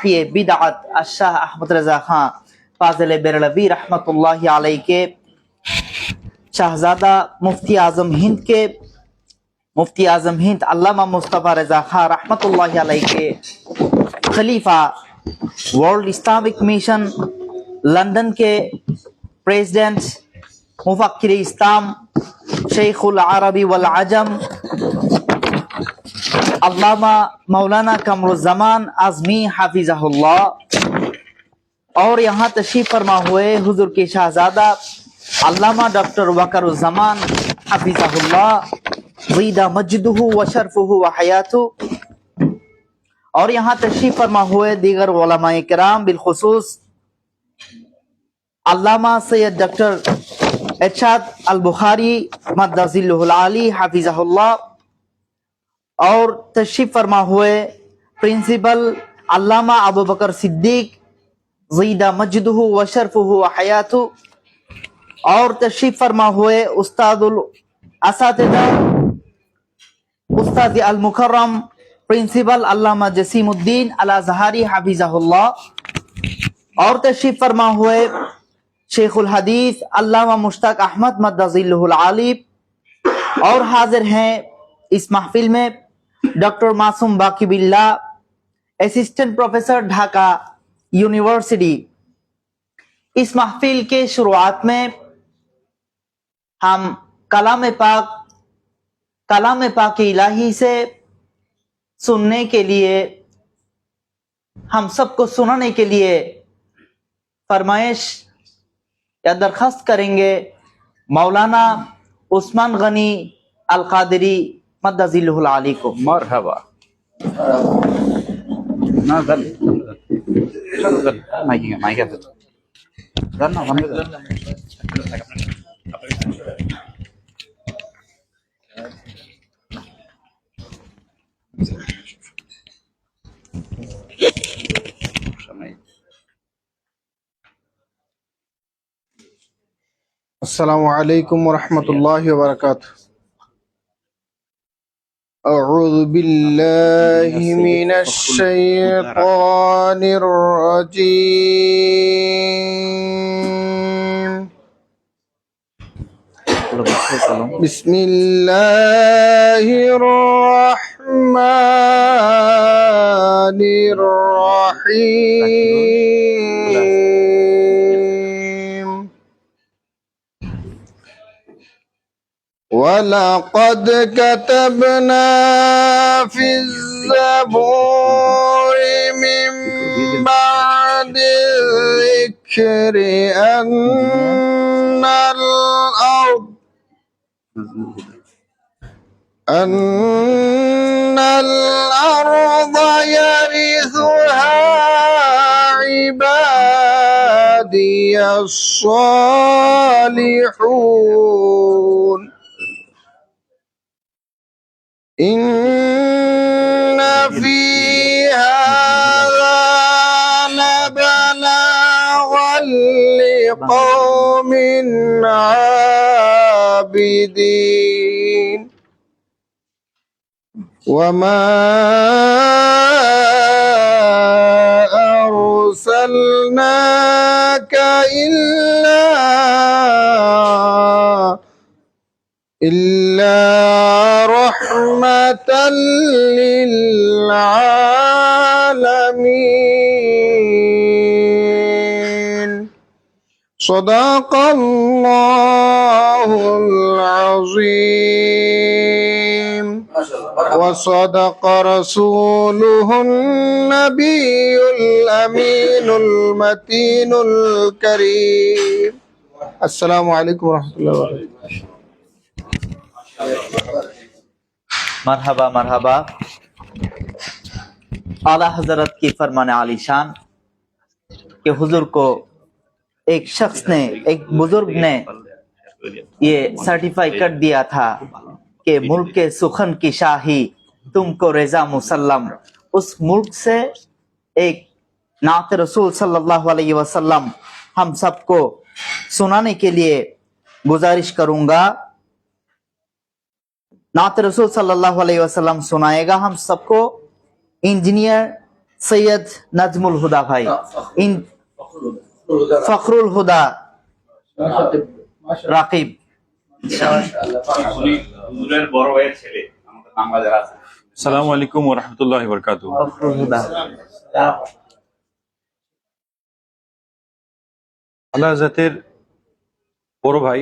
محی بدعت الشاہ احمد رضا خان فاضل برلوی رحمۃ اللہ علیہ کے شہزادہ مفتی اعظم ہند علامہ مصطفیٰ رضا خان رحمۃ اللہ علیہ کے خلیفہ ورلڈ اسلامک مشن لندن کے پریزیڈنٹ مفکر اسلام شیخ العربی والعجم علامہ مولانا قمر الزمان اعظمی حافظہ اللہ، اور یہاں تشریف فرما ہوئے حضور کے شہزادہ علامہ ڈاکٹر وقار الزمان حافظہ اللہ زید مجدہ و شرفہ و حیاتہ، اور یہاں تشریف فرما ہوئے دیگر علماء کرام بالخصوص علامہ سید ڈاکٹر ارشاد البخاری مد ظلہ العالی حافظہ اللہ، اور تشریف فرما ہوئے پرنسپل علامہ ابوبکر صدیق زید مجدہ و شرفہ و حیاتہ، اور تشریف فرما ہوئے استاد الاساتذہ استاد المکرم پرنسپل علامہ جسیم الدین الازہری حافظہ اللہ، اور تشریف فرما ہوئے شیخ الحدیث علامہ مشتاق احمد مد ظلہ العالی، اور حاضر ہیں اس محفل میں ڈاکٹر معصوم باقی باللہ اسسٹنٹ پروفیسر ڈھاکہ یونیورسٹی۔ اس محفل کے شروعات میں ہم کلام پاک الہی سے سننے کے لیے، ہم سب کو سنانے کے لیے فرمائش یا درخواست کریں گے مولانا عثمان غنی القادری مد ظلہ العالی کو۔ مرحبا۔ السلام علیکم ورحمۃ اللہ وبرکاتہ۔ اعوذ باللہ من الشیطان الرجیم، بسم اللہ الرحمن الرحیم، وَلَقَدْ كَتَبْنَا فِي الزَّبُورِ مِن بَعْدِ الذِّكْرِ أَنَّ الْأَرْضَ يَرِثُهَا عِبَادِيَ الصَّالِحُونَ، إِنَّ فِي هَذَا لَبَلَاغًا لِقَوْمٍ عَابِدِينَ، وَمَا أَرْسَلْنَاكَ إِلَّا رَحْمَةً لِلْعَالَمِينَ۔ صدق اللہ العظیم وصدق رسولہ النبی الامین المتین الکریم۔ السلام علیکم ورحمۃ اللہ وبرکاتہ۔ مرحبا مرحبا۔ اعلیٰ حضرت کی فرمان عالی شان کہ حضور کو ایک شخص نے، ایک بزرگ نے یہ سرٹیفائی کر دیا تھا کہ ملک کے سخن کی شاہی تم کو رضا مسلم۔ اس ملک سے ایک نعت رسول صلی اللہ علیہ وسلم ہم سب کو سنانے کے لیے گزارش کروں گا۔ نعت رسول صلی اللہ علیہ وسلم سنائے گا ہم سب کو انجینئر সৈয়দ নাজমুল হুদা ভাই, ফখরুল হুদা রাকিব। হুজুরের বড় ভাইয়ের ছেলে, আমাদের বাংলাদেশ আছে। আসসালামু আলাইকুম ওয়া রাহমাতুল্লাহি ওয়া বারাকাতুহু। ফখরুল হুদা। আল্লাহ হযরতের বড় ভাই,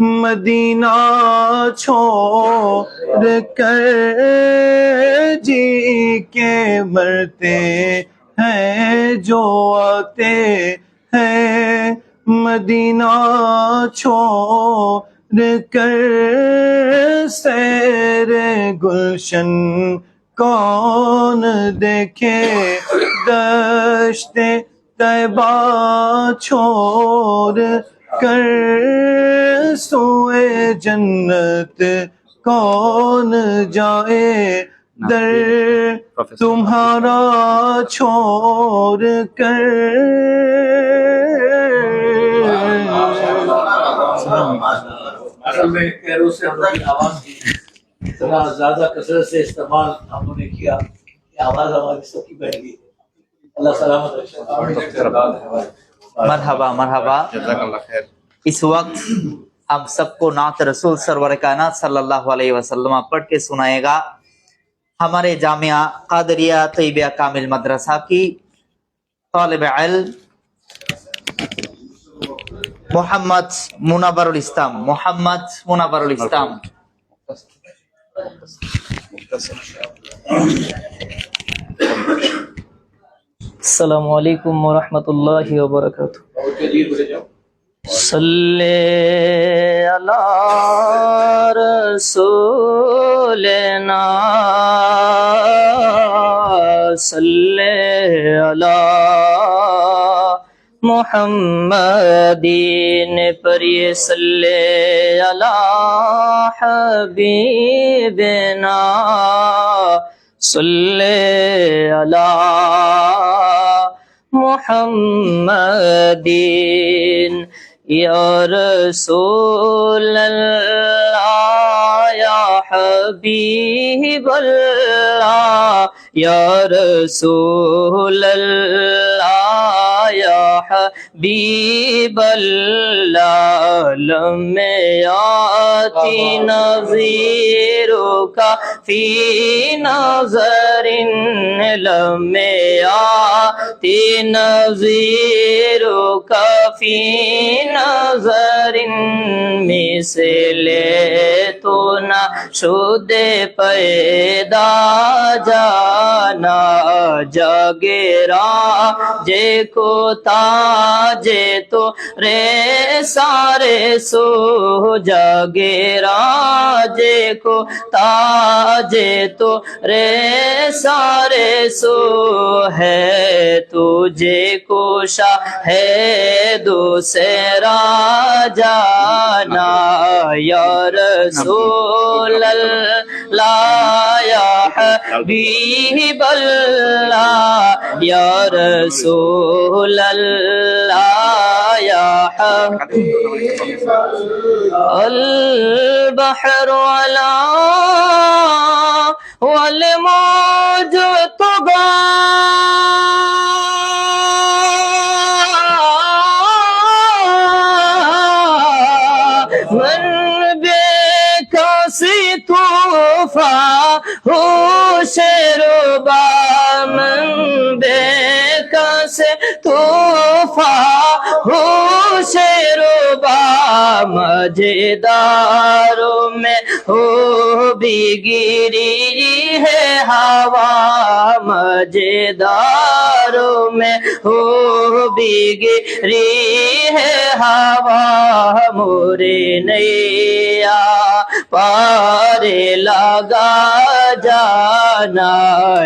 مدینہ چھوڑ کر جی کے مرتے ہیں جو آتے ہیں، مدینہ چھوڑ کر سیر گلشن کون دیکھے، دشت طیبہ چھوڑ کر سوئے جنت کون جائے، در تمہارا چھوڑ کر۔ اصل میں کیروں سے ہم لوگ کی آواز کی اتنا زیادہ کثرت سے استعمال ہم لوگوں نے کیا کہ آواز ہماری سب کی بیٹھ گئی۔ اللہ سلامت رکھے۔ مرحبا مرحبا۔ اس وقت ہم سب کو نعت رسول سرور کائنات صلی اللہ علیہ وسلم پڑھ کے سنائے گا ہمارے جامعہ قادریہ طیبیہ کامل مدرسہ کی طالب علم محمد منور الاسلام۔ محمد منور الاسلام۔ السلام علیکم ورحمۃ اللہ وبرکاتہ۔ صلی علی رسولنا صلی علی محمدین پریے صلی علی حبیبنا صلی علی محمدین یا رسول اللہ یا حبیب اللہ یا رسول اللہ یا حبیب اللہ لمحے آتی نظیر کا فی نظر لمحے آتی نظیر کا فی نظر مثل تو نہ شد پیدا جانا جگرا جے کو تاجے تو رے سارے سو جگرا جے کو تاجے تو رے سارے سو ہے تجھے کو شاہ ہے دوسرا جانا یا رسول اللہ یا حبیب اللہ یا رسول اللہ یا حبیب البحر علا والموج طغى من بكاسي طوفى هوش ربا من بكاسي طوفى هوش ربا مجداروں میں ہو بھی گری ہے ہوا مجداروں میں ہو بھی گری ہے ہوا مورے نیا پار لگا جانا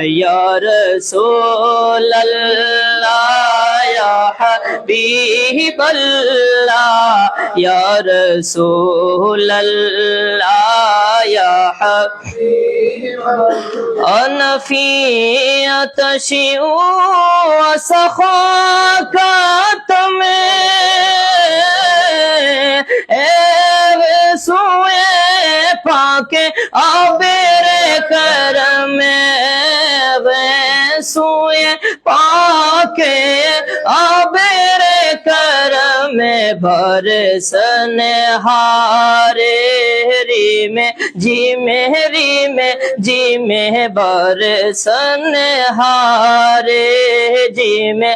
یا رسول اللہ یا حبیب اللہ یا رسول اللہ یا حبیب انا فی عطشی وسخاک تمہیں سوئے پاک آبر کرم سوئے پاک آبر کرم میں برسنے ہارے ری میں جی میں برسنے ہارے جی میں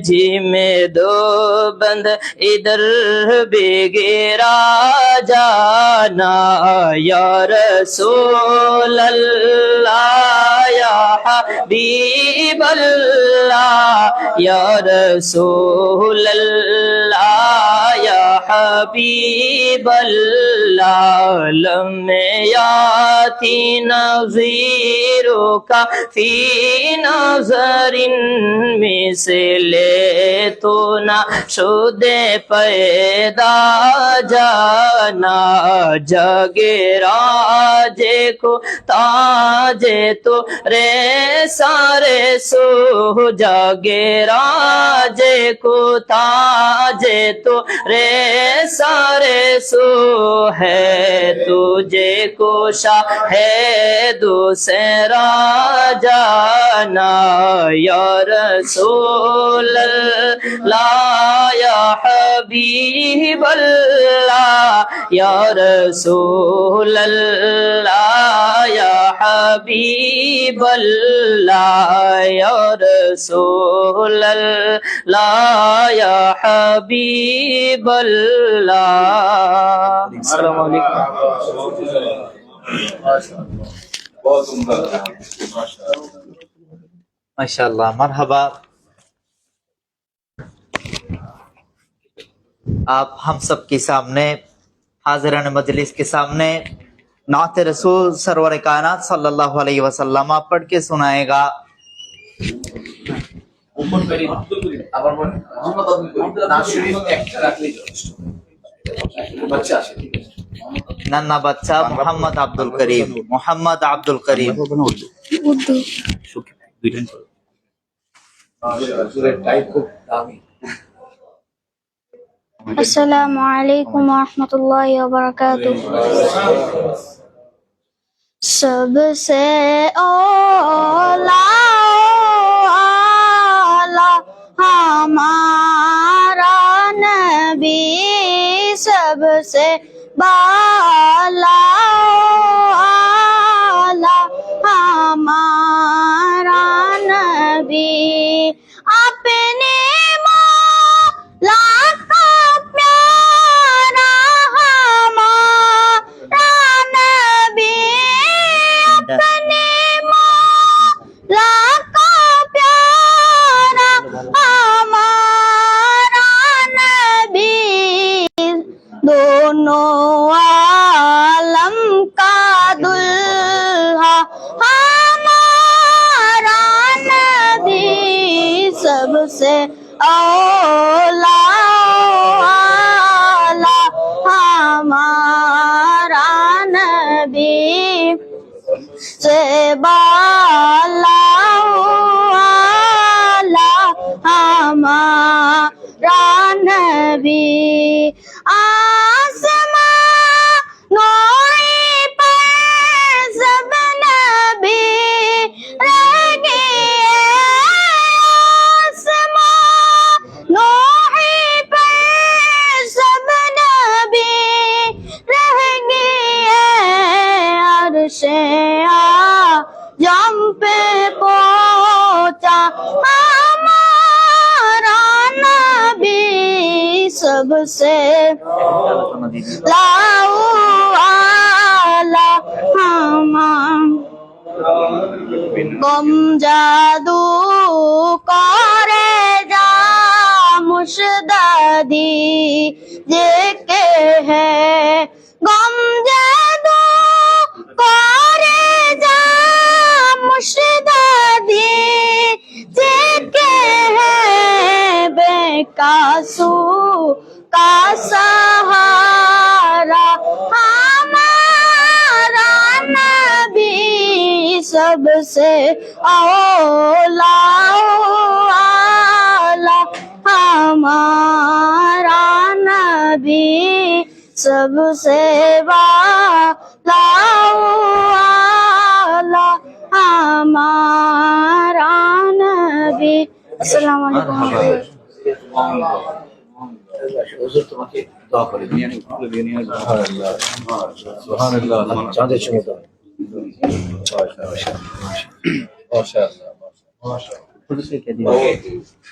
جی میں دو بند ادھر بھی گرا جانا یا رسول اللہ یا حبیب اللہ یا رسول اللہ یا حبیب اللہ لمیاتی نظیروں کا فی نظر مثل تو نہ شد پیدا جانا جگے راجے کو تاجے تو رے سارے سو جگے راجے کو تاجے تو رے سارے سو ہے تجھے کو شاہ ہے دوسرا جانا یا رسول اللہ یا حبیب اللہ یا رسول اللہ یا حبیب اللہ یا رسول اللہ یا حبیب اللہ. السلام علیکم. ماشاءاللہ مرحبا. آپ ہم سب کے سامنے حاضران مجلس کے سامنے نعت رسول سرور کائنات صلی اللہ علیہ وسلم پڑھ کے سنائے گا. ننا بچہ محمد عبد الکریم محمد عبد الکریم. السلام علیکم ورحمۃ اللہ وبرکاتہ. سب سے اولا ہمارا نبی، سب سے بالا ہمارا نبی، اپنے مولا کا پیارا ہمارا نبی، اپنے مولا کا پیارا ہمارا نبی، دونوں عالم کا دلہا ہمارا نبی، سب سے اولا ہمارا نبی، سے بالا ہمارا نبی، آسمان نوری پر سب نبی رہ گئے، آسمان نوری پر سب نبی رہ گئے، عرش اعظم پہ پہنچا ہمارا نبی، سب سے گم جادو کرے جا مشددی دیکھے ہے، گم جادو کرے جا مشددی دیکھے ہے، بے قاسو کا سہارا ہمارا نبی، سب سے اولا ہمارا نبی، سب سے بالا ہمارا نبی. السلام علیکم. হুজুর তোমাকে দোয়া করে চাঁদের সঙ্গে দোয়া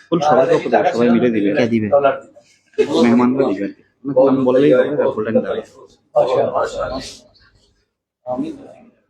ফুল সবাইকে সবাই মিলে দিবে কে দিবে? মেহমানরা দিবে নাম বললেই হবে গোল্ডেন দেবে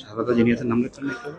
শাহাদাত জিনিয়াতের নাম লিখতে হবে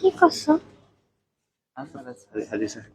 কি করছো? হাজি সাহেব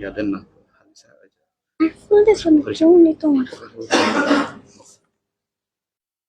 ইয়া দেন না হাজি সাহেব আসলে শুনে কেউ নেই তোমার।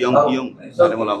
ইয়ং সালাম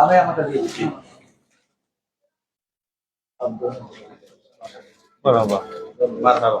আমি আমাকে দিয়ে দিচ্ছি মারহাবা মারহাবা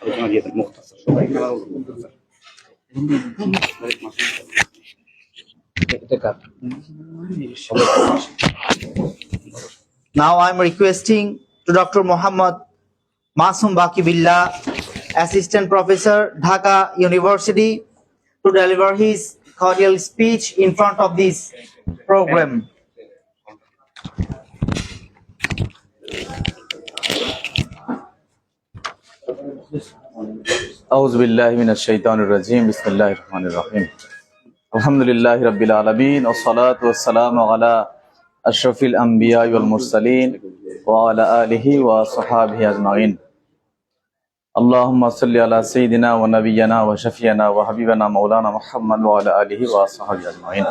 আলোচনা দিয়ে দেন মুখতাসার সবাই মুখতাসার Now I am requesting to Dr. Muhammad Masum Baki Billah, Assistant Professor, Dhaka University, to deliver his cordial speech in front of this program. أعوذ بالله من الشيطان الرجيم بسم الله الرحمن الرحيم الحمد لله رب العالمين والصلاة والسلام على أشرف الأنبياء والمرسلين وعلى آله وصحابه أجمعين اللهم صل على سيدنا ونبينا وشفينا وحبيبنا مولانا محمد وعلى آله وصحابه أجمعين.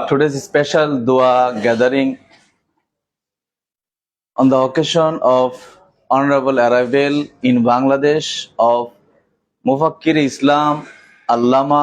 Today's special dua gathering on the occasion of honorable arrival in Bangladesh of Mufakkir Islam Allama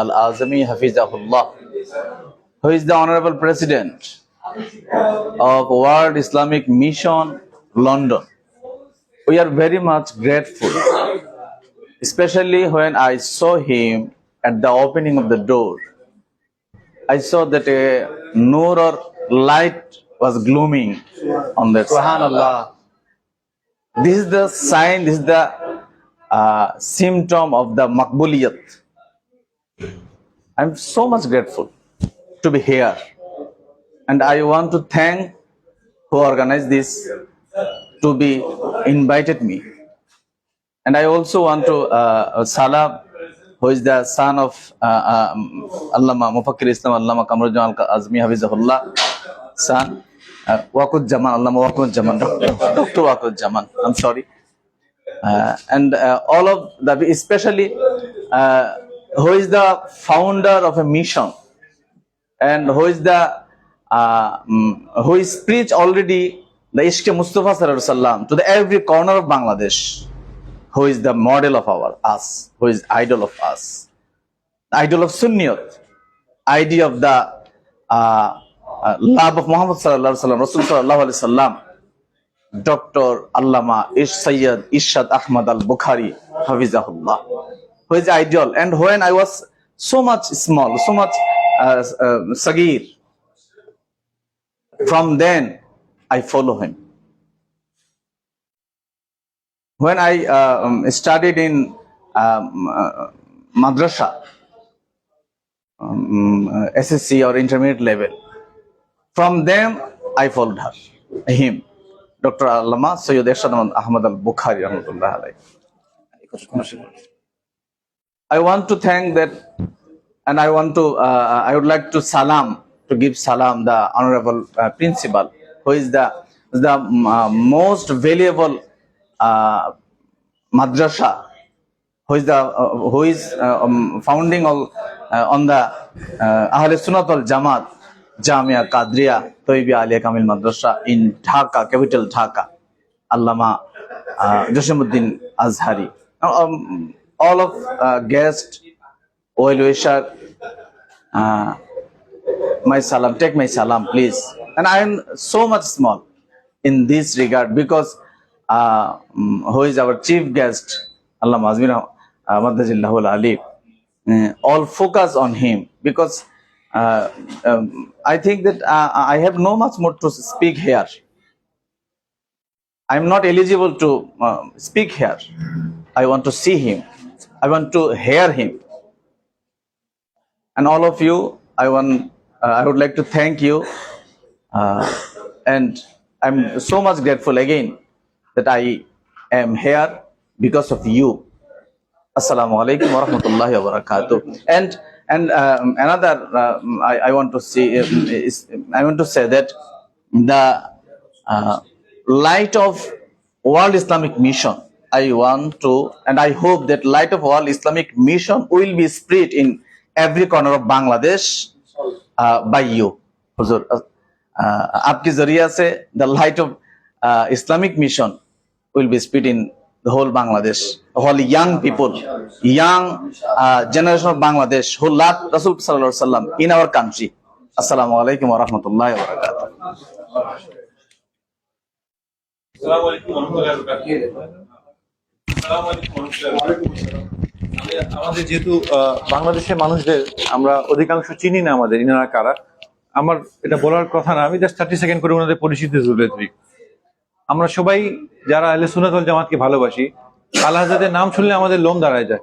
Al-Azmi Hafizahullah, who is the honorable president of World Islamic Mission London. We are very much grateful, especially when I saw him at the opening of the door. I saw that a nur or light was glooming on that side. Subhanallah. This is the sign, this is the symptom of the Maqbuliyat. I'm so much grateful. to be here. And I want to thank who organized this to be invited me. And I also want to salam, who is the son of Allama Mufakkir Islam Allama Kamrujan Al-Azmi Hafizahullah, son Waqut Jaman, Allama Waqut Jaman, Dr. Waqut Jaman, I'm sorry. And all of the, especially who is the founder of a mission, and who is the who is preached already the Ishq Mustafa Sallallahu Alaihi Wasallam to the every corner of Bangladesh, who is the model of us, who is idol of us, idol of Sunniyat, idea of the love of Muhammad Sallallahu Alaihi Wasallam, Rasul Sallallahu Alaihi Wasallam, Dr. Allama Sayyid Ishad Ahmad Al-Bukhari Hafizahullah, who is ideal. And when I was so much small, so much sagir, from then I follow him. When I studied in madrasa, SSC or intermediate level, from them I followed him, Dr. Allama Sayyid Ishad Ahmad Al-Bukhari Rahmatullah Alayhi. I want to thank that, and I would like to give salam the honorable principal, who is the most valuable madrasa, who is founding on the Ahl Sunnat wal Jamaat Jamia Qadriya Toybiya Aliya Kamil Madrasa in Dhaka, capital Dhaka, Allama Jasimuddin Azhari. All of guests, well-wisher, my salam, take my salam, please. And I am so much small in this regard, because who is our chief guest, Allama Azmina Madhajillahul Ali, all focus on him, because I think that I have no much more to speak here. I am not eligible to speak here. I want to see him. I want to hear him. And all of you, I would like to thank you. And I'm so much grateful again that I am here because of you. Assalamu alaikum wa rahmatullahi wa barakatuh. And another, I want to say that the light of World Islamic Mission, I want to, and I hope that light of World Islamic Mission will be spread in every corner of Bangladesh by you. Huzur, aapki zariya se the light of Islamic Mission will be spread in the whole Bangladesh. All young people, young generation of Bangladesh who love Rasul Sallallahu Alaihi Wasallam in our country. Assalamu alaikum wa rahmatullahi wa barakatuh. আমাদের যেহেতু বাংলাদেশের মানুষদের আমরা অধিকাংশ চিনি না, আমাদের ইনারা কারা, আমার এটা বলার কথা না, আমি জাস্ট 30 সেকেন্ড করে ওনাদের পরিচিতি তুলে ধরি। আমরা সবাই যারা আহলে সুন্নাত ওয়াল জামাতকে ভালোবাসি, আলা হযরতের নাম শুনলে আমাদের লোম দাঁড়ায় যায়।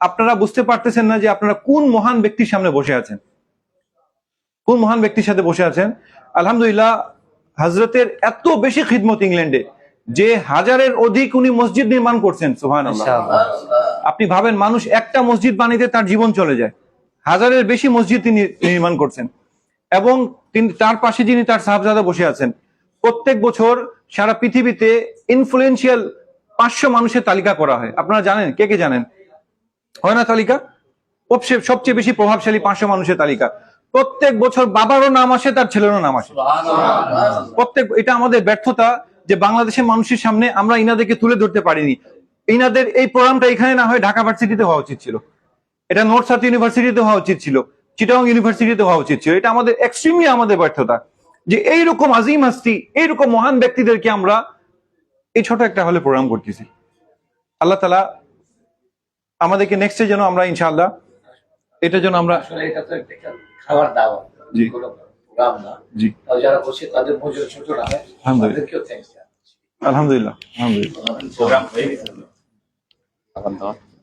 আপনারা বুঝতে পারতেছেন না যে আপনারা কোন মহান ব্যক্তির সামনে বসে আছেন, কোন মহান ব্যক্তির সাথে বসে আছেন। আলহামদুলিল্লাহ, হযরতের এত বেশি খিদমত ইংল্যান্ডে, যে হাজারের অধিক উনি মসজিদ নির্মাণ করছেন, সুবহানাল্লাহ। আপনি ভাবেন, মানুষ একটা মসজিদ বানাইতে তার জীবন চলে যায়, হাজারের বেশি মসজিদ তিনি নির্মাণ করছেন। এবং তিনি তার পাশে যিনি তার সাহাবজাদা বসে আছেন, প্রত্যেক বছর সারা পৃথিবীতে ইনফ্লুয়েন্সিয়াল 500 মানুষের তালিকা করা হয়। আপনারা জানেন? কে কে জানেন? হয় না তালিকা? সবচেয়ে বেশি প্রভাবশালী 500 মানুষের তালিকা। প্রত্যেক বছর বাবারও নাম আসে, তার ছেলেরও নাম আসে। এটা আমাদের ব্যর্থতা যে বাংলাদেশের মানুষের সামনে আমরা ইনাদেরকে তুলে ধরতে পারিনি। ইনাদের এই প্রোগ্রামটা এখানে না হয়ে ঢাকা ভার্সিটিতে হওয়া উচিত ছিল, এটা নর্থ সাউথ ইউনিভার্সিটিতে হওয়া উচিত ছিল, চিটাগং ইউনিভার্সিটিতে হওয়া উচিত ছিল। এটা আমাদের এক্সট্রিমলি আমাদের ব্যর্থতা যে এইরকম আজিম হাস্তি, এইরকম মহান ব্যক্তিদেরকে আমরা এই ছোট একটা হলে প্রোগ্রাম করতেছি। আল্লাহ তাআলা আমাদেরকে নেক্সটে যেন আমরা ইনশাআল্লাহ এটা যেন আমরা আসলে এটা তো একটা খাবার দাওয়া, জি। কোনো প্রোগ্রাম না। জি তাও যারা বসে তাদের মজুরি ছোট না হয়, আলহামদুলিল্লাহ। তাদেরকেও থ্যাঙ্কস জানাচ্ছি। আলহামদুলিল্লাহ আলহামদুলিল্লাহ।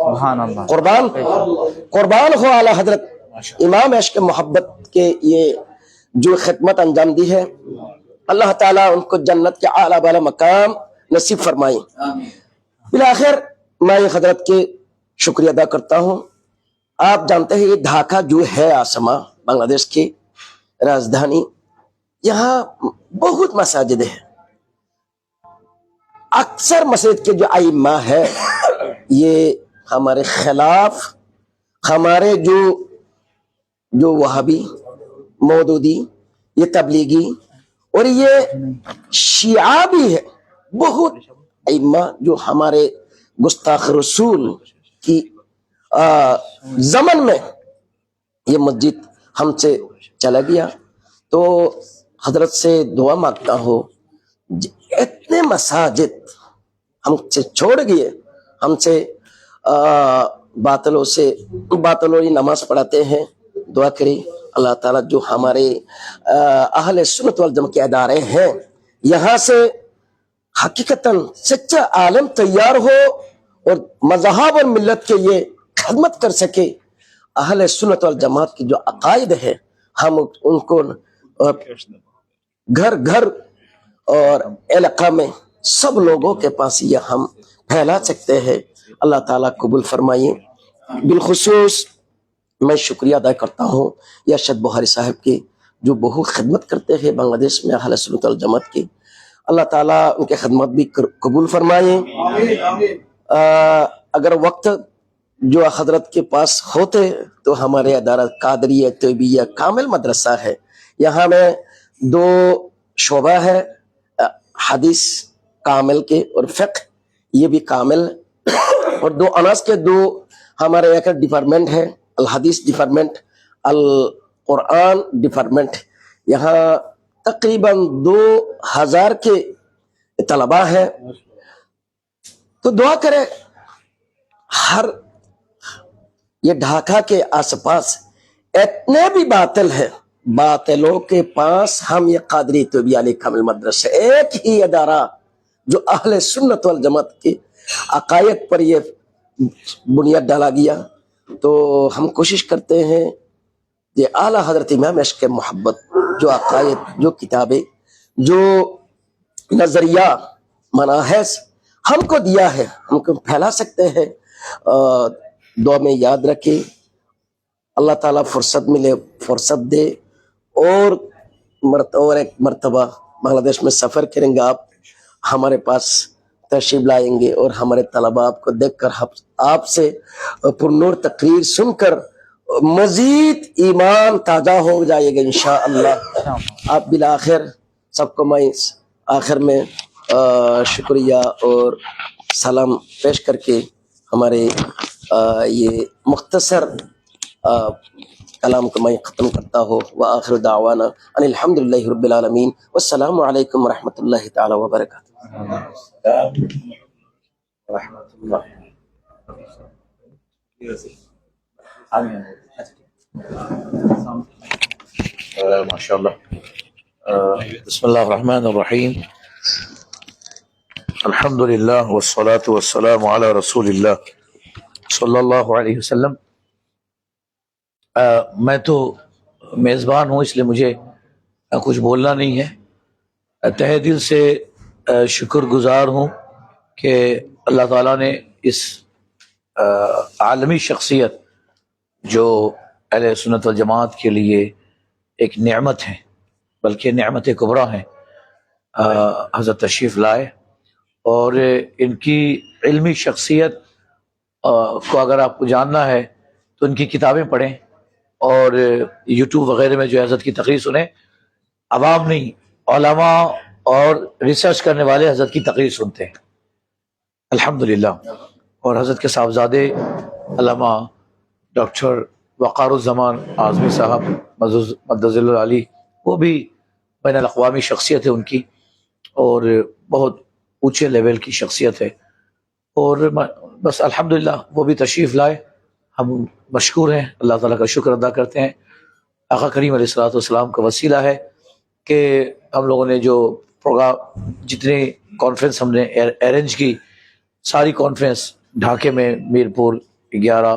سبحان اللہ. قربان ہو اعلیٰ حضرت امام عشق محبت کے یہ جو خدمت انجام دی ہے، اللہ تعالیٰ ان کو جنت کے اعلیٰ بالا مقام نصیب فرمائے. بالآخر میں حضرت کے شکریہ ادا کرتا ہوں. آپ جانتے ہیں یہ ڈھاکہ جو ہے آسما بنگلہ دیش کی راجدھانی، یہاں بہت مساجد ہیں. اکثر مسجد کے جو ائمہ ہے یہ ہمارے خلاف، ہمارے جو وہابی، مودودی، یہ تبلیغی اور یہ شیعہ بھی ہے، بہت ائمہ جو ہمارے گستاخ رسول کی زمن میں یہ مسجد ہم سے چلا گیا. تو حضرت سے دعا مانگتا ہوں، اتنے مساجد ہم سے چھوڑ گئے، ہم سے باطلوں کی نماز پڑھاتے ہیں. دعا کریں اللہ تعالیٰ جو ہمارے اہل سنت والجماعت کے ادارے ہیں یہاں سے حقیقتاً سچا عالم تیار ہو اور مذہب اور ملت کے یہ خدمت کر سکے. اہل سنت والجماعت کی جو عقائد ہے ہم ان کو گھر گھر اور علاقہ میں سب لوگوں کے پاس یہ ہم پھیلا سکتے ہیں. اللہ تعالیٰ قبول فرمائیے. بالخصوص میں شکریہ ادا کرتا ہوں یہ ارشد بخاری صاحب کی جو بہت خدمت کرتے ہیں بنگلہ دیش میں اہل سنت والجماعت کی. اللہ تعالیٰ ان کے خدمت بھی قبول فرمائے. اگر وقت جو حضرت کے پاس ہوتے تو ہمارے ادارہ قادریہ طیبیہ کامل مدرسہ ہے. یہاں میں 2 شعبہ ہے، حدیث کامل کے اور فقہ یہ بھی کامل، اور 2 اناس کے 2 ہمارے ایک ڈپارٹمنٹ ہے، الحدیث ڈپارٹمنٹ، القرآن ڈپارٹمنٹ. یہاں تقریباً 2000 کے طلباء ہیں. تو دعا کرے ہر یہ ڈھاکہ کے آس پاس اتنے بھی باطل ہے، باطلوں کے پاس ہم یہ قادری طیبیہ علی کامل مدرسہ ایک ہی ادارہ جو اہل سنت والجماعت کے عقائد پر یہ بنیاد ڈالا گیا. تو ہم کوشش کرتے ہیں کہ اعلیٰ حضرت امام عشق محبت جو عقائد، جو کتابیں، جو نظریہ مناحج ہم کو دیا ہے ہم کو پھیلا سکتے ہیں. دعا میں یاد رکھیں. اللہ تعالیٰ فرصت ملے فرصت دے اور ایک مرتبہ بنگلہ دیش میں سفر کریں گے، آپ ہمارے پاس تشریف لائیں گے اور ہمارے طلباء آپ کو دیکھ کر آپ سے پرنور تقریر سن کر مزید ایمان تازہ ہو جائے گا انشاءاللہ. آپ بالآخر سب کو میں آخر میں شکریہ اور سلام پیش کر کے ہمارے یہ مختصر کلام کو میں ختم کرتا ہوں. وآخر دعوانا ان الحمدللہ رب العالمین والسلام علیکم ورحمۃ اللہ تعالی وبرکاتہ. ماشاء اللہ. بسم اللہ الرحمن الرحیم. الحمد للہ والصلاة والسلام علی رسول اللہ صلی اللہ علیہ وسلم. میں تو میزبان ہوں اس لیے مجھے کچھ بولنا نہیں ہے. تہ دل سے شکر گزار ہوں کہ اللہ تعالیٰ نے اس عالمی شخصیت جو اہل سنت والجماعت کے لیے ایک نعمت ہے، بلکہ نعمت کبریٰ ہیں، حضرت تشریف لائے. اور ان کی علمی شخصیت کو اگر آپ کو جاننا ہے تو ان کی کتابیں پڑھیں اور یوٹیوب وغیرہ میں جو حضرت کی تقریر سنیں. عوام نہیں، علماء اور ریسرچ کرنے والے حضرت کی تقریر سنتے ہیں الحمدللہ. اور حضرت کے صاحبزادے علامہ ڈاکٹر وقار الزمان اعظمی صاحب مدظ العلی، وہ بھی بین الاقوامی شخصیت ہے ان کی، اور بہت اونچے لیول کی شخصیت ہے. اور بس الحمدللہ وہ بھی تشریف لائے. ہم مشکور ہیں، اللہ تعالیٰ کا شکر ادا کرتے ہیں. آقا کریم علیہ الصلوۃ والسلام کا وسیلہ ہے کہ ہم لوگوں نے جو پروگرام، جتنے کانفرنس ہم نے ارینج کی، ساری کانفرنس ڈھاکے میں، میرپور، 11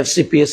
FCPS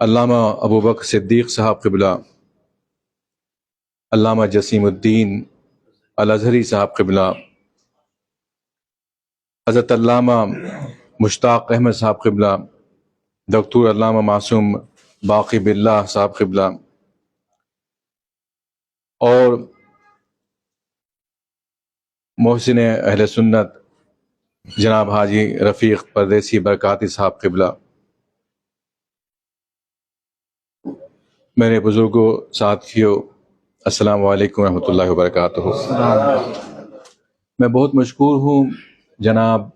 علامہ ابو بکر صدیق صاحب قبلہ، علامہ جسیم الدین الازہری صاحب قبلہ، حضرت علامہ مشتاق احمد صاحب قبلہ، ڈاکٹر علامہ معصوم باقی باللہ صاحب قبلہ، اور محسن اہل سنت جناب حاجی رفیق پردیسی برکاتی صاحب قبلہ، میرے بزرگوں، ساتھیوں، السلام علیکم ورحمۃ اللہ وبرکاتہ۔ میں بہت مشکور ہوں جناب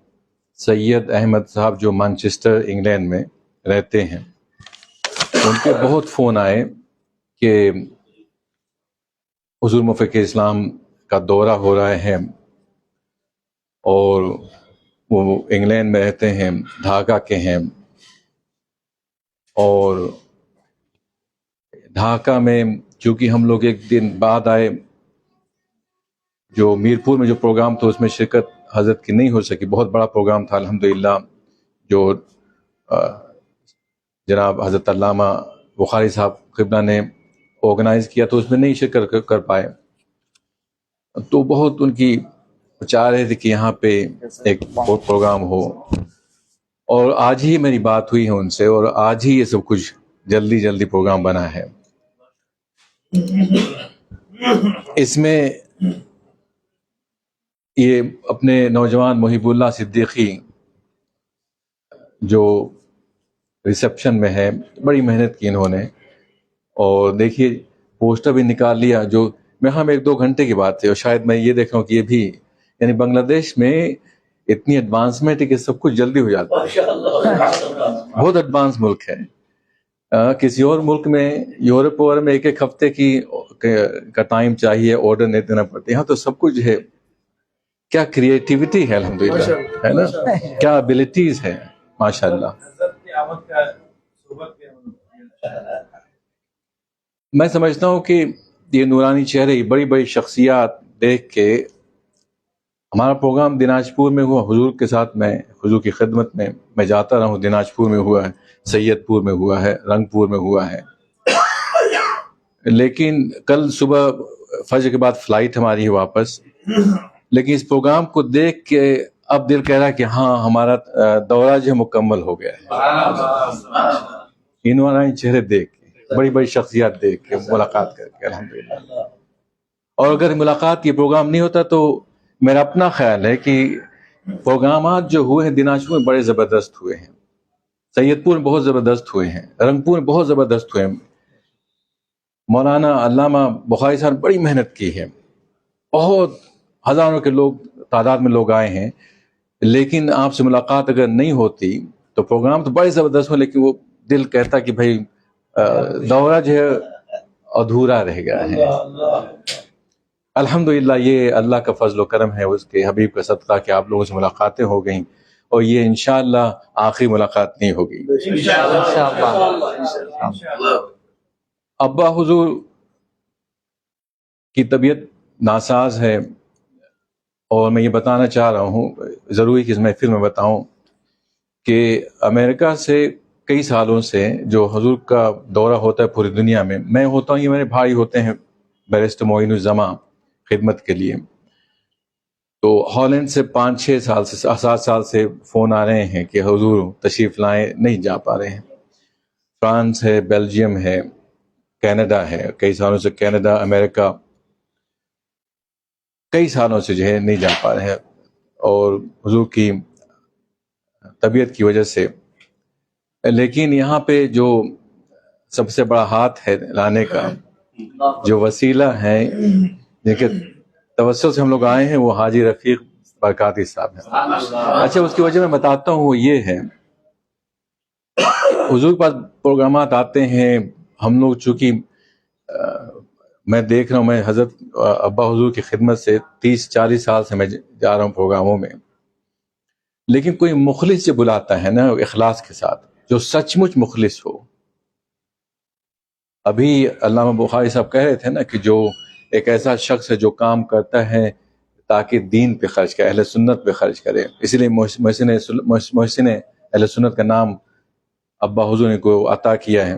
سید احمد صاحب جو مانچسٹر انگلینڈ میں رہتے ہیں، ان کے بہت فون آئے کہ حضور مفکر اسلام کا دورہ ہو رہا ہے، اور وہ انگلینڈ میں رہتے ہیں، ڈھاکہ کے ہیں، اور ڈھاکہ میں چونکہ ہم لوگ ایک دن بعد آئے، جو میرپور میں جو پروگرام تھا اس میں شرکت حضرت کی نہیں ہو سکی، بہت بڑا پروگرام تھا الحمدللہ جو جناب حضرت علامہ بخاری صاحب قبلہ نے آرگنائز کیا، تو اس میں نہیں شرکت کر پائے، تو بہت ان کی چاہ رہے تھے کہ یہاں پہ ایک پروگرام ہو، اور آج ہی میری بات ہوئی ہے ان سے، اور آج ہی یہ سب کچھ جلدی پروگرام بنا ہے۔ اس میں یہ اپنے نوجوان محب اللہ صدیقی جو ریسپشن میں ہے، بڑی محنت کی انہوں نے، اور دیکھیے پوسٹر بھی نکال لیا، جو میں ہم 1-2 گھنٹے کی بات ہے، اور شاید میں یہ دیکھ رہا ہوں کہ یہ بھی، یعنی بنگلہ دیش میں اتنی ایڈوانسمنٹ ہے کہ سب کچھ جلدی ہو جاتا ہے، بہت ایڈوانس ملک ہے۔ کسی اور ملک میں، یورپ وغیرہ میں 1 ہفتے کا ٹائم چاہیے، آرڈر نہیں دینا پڑتا، یہاں تو سب کچھ ہے۔ کیا کریٹیوٹی ہے الحمدللہ، ہے نا، کیا ابیلٹیز ہے ماشاءاللہ۔ میں سمجھتا ہوں کہ یہ نورانی چہرے، بڑی بڑی شخصیات دیکھ کے، ہمارا پروگرام دیناج پور میں ہوا، حضور کے ساتھ میں حضور کی خدمت میں میں جاتا رہا ہوں، دیناج پور میں ہوا ہے، سید پور میں ہوا ہے، رنگ پور میں ہوا ہے، لیکن کل صبح فجر کے بعد فلائٹ ہماری ہے واپس، لیکن اس پروگرام کو دیکھ کے اب دل کہہ رہا ہے کہ ہاں ہمارا دورہ جو ہے مکمل ہو گیا ہے، نورانی چہرے دیکھ کے، بڑی بڑی شخصیات دیکھ کے، ملاقات کر کے الحمدللہ۔ اور اگر ملاقات یہ پروگرام نہیں ہوتا تو میرا اپنا خیال ہے کہ پروگرامات جو ہوئے ہیں دیناج پور میں بڑے زبردست ہوئے ہیں، سید پور میں بہت زبردست ہوئے ہیں، رنگ پور میں بہت زبردست ہوئے ہیں، مولانا علامہ بخاری صاحب نے بڑی محنت کی ہے، بہت ہزاروں کے لوگ تعداد میں لوگ آئے ہیں، لیکن آپ سے ملاقات اگر نہیں ہوتی تو پروگرام تو بڑے زبردست ہو، لیکن وہ دل کہتا کہ بھائی دورہ جو ہے ادھورا رہ گیا ہے۔ الحمدللہ یہ اللہ کا فضل و کرم ہے، اس کے حبیب کا صدقہ کہ آپ لوگوں سے ملاقاتیں ہو گئیں، اور یہ انشاءاللہ آخری ملاقات نہیں ہوگی۔ ابا حضور کی طبیعت ناساز ہے، اور میں یہ بتانا چاہ رہا ہوں، ضروری کہ اس محفل میں بتاؤں کہ امریکہ سے کئی سالوں سے جو حضور کا دورہ ہوتا ہے پوری دنیا میں، میں ہوتا ہوں، یہ میرے بھائی ہوتے ہیں بیرسٹر معین الزماں خدمت کے لیے، تو ہالینڈ سے 5-6 سال سے 7 سال سے فون آ رہے ہیں کہ حضور تشریف لائیں، نہیں جا پا رہے ہیں۔ فرانس ہے، بیلجیم ہے، کینیڈا ہے، کئی سالوں سے کینیڈا، امریکہ، کئی سالوں سے جو ہے نہیں جا پا رہے ہیں، اور حضور کی طبیعت کی وجہ سے۔ لیکن یہاں پہ جو سب سے بڑا ہاتھ ہے لانے کا، جو وسیلہ ہے جن کے توسل سے ہم لوگ آئے ہیں، وہ حاجی رفیق برکاتی صاحب ہیں۔ اچھا، اس کی وجہ میں بتاتا ہوں، وہ یہ ہے، حضور کے پاس پروگرامات آتے ہیں، ہم لوگ چونکہ میں دیکھ رہا ہوں، میں حضرت ابا حضور کی خدمت سے 30-40 سال سے میں جا رہا ہوں پروگراموں میں، لیکن کوئی مخلص جو بلاتا ہے نا اخلاص کے ساتھ، جو سچ مچ مخلص ہو۔ ابھی علامہ بخاری صاحب کہہ رہے تھے نا کہ جو ایک ایسا شخص ہے جو کام کرتا ہے تاکہ دین پہ خرچ کرے، اہل سنت پہ خرچ کرے، اسی لیے محسن اہل سنت کا نام ابا حضور نے کو عطا کیا ہے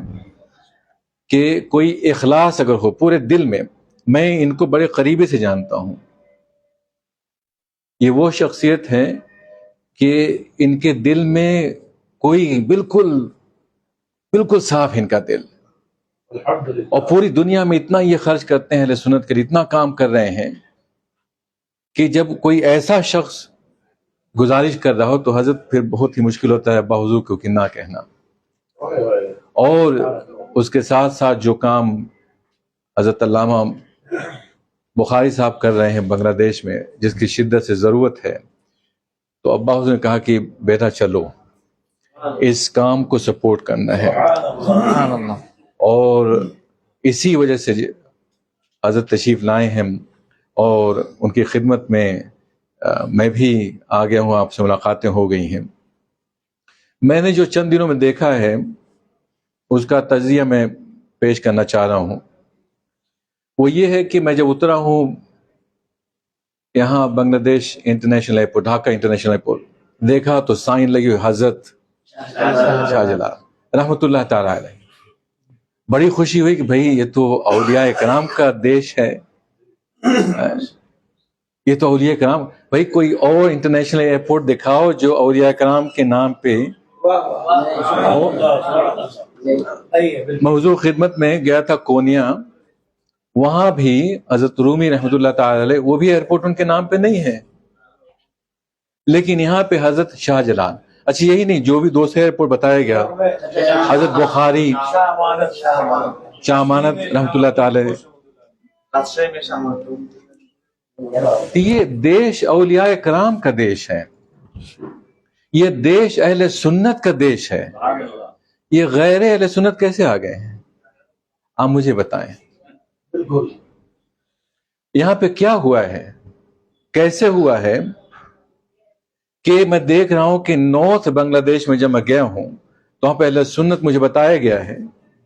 کہ کوئی اخلاص اگر ہو پورے دل میں، میں ان کو بڑے قریبی سے جانتا ہوں، یہ وہ شخصیت ہے کہ ان کے دل میں کوئی بالکل صاف ان کا دل، اور پوری دنیا میں اتنا یہ خرچ کرتے ہیں اہل سنت کے لیے، اتنا کام کر رہے ہیں کہ جب کوئی ایسا شخص گزارش کر رہا ہو تو حضرت پھر بہت ہی مشکل ہوتا ہے ابا حضور کو کہ نہ کہنا. اور اس کے ساتھ ساتھ جو کام حضرت علامہ بخاری صاحب کر رہے ہیں بنگلہ دیش میں، جس کی شدت سے ضرورت ہے، تو ابا حضور نے کہا کہ بیٹا چلو اس کام کو سپورٹ کرنا ہے. اور اسی وجہ سے حضرت تشریف لائے ہیں، اور ان کی خدمت میں میں بھی آ گیا ہوں، آپ سے ملاقاتیں ہو گئی ہیں. میں نے جو چند دنوں میں دیکھا ہے اس کا تجزیہ میں پیش کرنا چاہ رہا ہوں. وہ یہ ہے کہ میں جب اترا ہوں یہاں بنگلہ دیش international airport, Dhaka international airport, دیکھا تو سائن لگی ہوئی حضرت شاہ جلال رحمۃ اللہ تعالی علیہ. بڑی خوشی ہوئی کہ بھئی یہ تو اولیاء کرام کا دیش ہے، یہ تو اولیاء کرام. بھئی کوئی اور انٹرنیشنل ایئرپورٹ دکھاؤ جو اولیاء کرام کے نام پہ. میں حضور خدمت میں گیا تھا کونیا، وہاں بھی حضرت رومی رحمۃ اللہ تعالی علیہ، وہ بھی ایئرپورٹ ان کے نام پہ نہیں ہے، لیکن یہاں پہ حضرت شاہ جلال. اچھا یہی نہیں، جو بھی دوسرے ایئرپورٹ بتایا گیا، حضرت بخاری، شاہ امانت رحمۃ اللہ تعالی. یہ دیش اولیاء کرام کا دیش ہے، یہ دیش اہل سنت کا دیش ہے. یہ غیر اہل سنت کیسے آ گئے ہیں؟ آپ مجھے بتائیں. یہاں پہ کیا ہوا ہے، کیسے ہوا ہے کہ میں دیکھ رہا ہوں کہ نارتھ بنگلہ دیش میں جب میں گیا ہوں تو وہاں پہ اہل سنت مجھے بتایا گیا ہے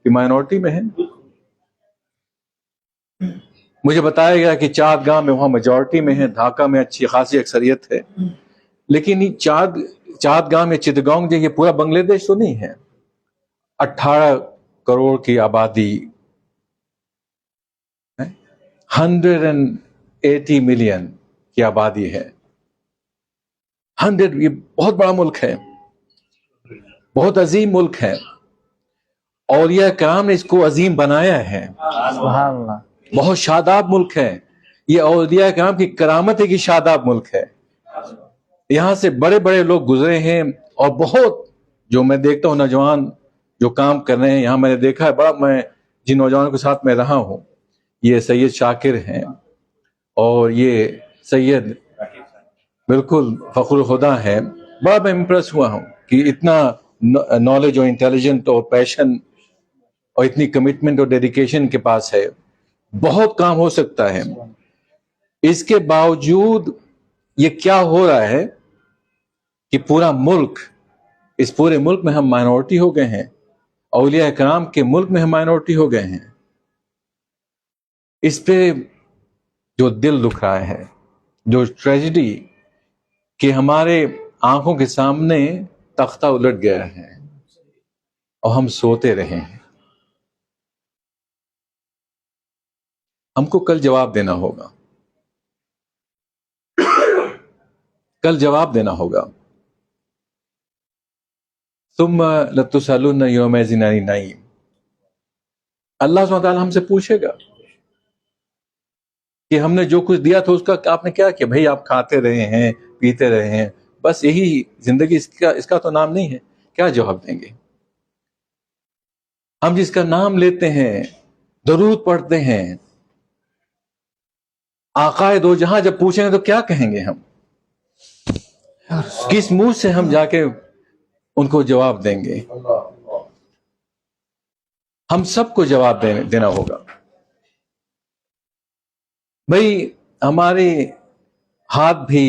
کہ مائنورٹی میں ہے. مجھے بتایا گیا کہ چاد گاہ میں وہاں میجورٹی میں ہے، ڈھاکہ میں اچھی خاصی اکثریت ہے. لیکن یہ چاد گاہ میں چٹگانگ جو یہ پورا بنگلہ دیش تو نہیں ہے. 18 کروڑ کی آبادی، 180 ملین کی آبادی ہے. 100، یہ بہت بڑا ملک ہے، بہت عظیم ملک ہے. اولیاء کرام نے اس کو عظیم بنایا ہے. سبحان اللہ. بہت شاداب ملک ہے یہ. اولیاء کرام کی کرامت ہے کہ شاداب ملک ہے. یہاں سے بڑے بڑے لوگ گزرے ہیں، اور بہت جو میں دیکھتا ہوں نوجوان جو کام کر رہے ہیں یہاں، میں نے دیکھا ہے بڑا. میں جن نوجوانوں کے ساتھ میں رہا ہوں، یہ سید شاکر ہیں، اور یہ سید بالکل فخر خدا ہے. بڑا میں امپریس ہوا ہوں کہ اتنا نالج اور انٹیلیجنٹ اور پیشن اور اتنی کمٹمنٹ اور ڈیڈیکیشن کے پاس ہے. بہت کام ہو سکتا ہے. اس کے باوجود یہ کیا ہو رہا ہے کہ پورا ملک، اس پورے ملک میں ہم مائنورٹی ہو گئے ہیں. اولیاء کرام کے ملک میں ہم مائنورٹی ہو گئے ہیں. اس پہ جو دل دکھ رہا ہے، جو ٹریجڈی کہ ہمارے آنکھوں کے سامنے تختہ الٹ گیا ہے اور ہم سوتے رہے ہیں. ہم کو کل جواب دینا ہوگا، کل جواب دینا ہوگا. ثم لتسألن یومئذ عن النعیم. اللہ سبحانہ وتعالیٰ ہم سے پوچھے گا کہ ہم نے جو کچھ دیا تھا اس کا آپ نے کیا کیا. بھئی آپ کھاتے رہے ہیں، پیتے رہے ہیں، بس یہی زندگی، اس کا تو نام نہیں ہے. کیا جواب دیں گے؟ ہم جس کا نام لیتے ہیں، درود پڑھتے ہیں، آقائے دو جہاں جب پوچھیں گے تو کیا کہیں گے؟ ہم کس منہ سے ہم جا کے ان کو جواب دیں گے؟ ہم سب کو جواب دینا ہوگا. بھئی ہمارے ہاتھ بھی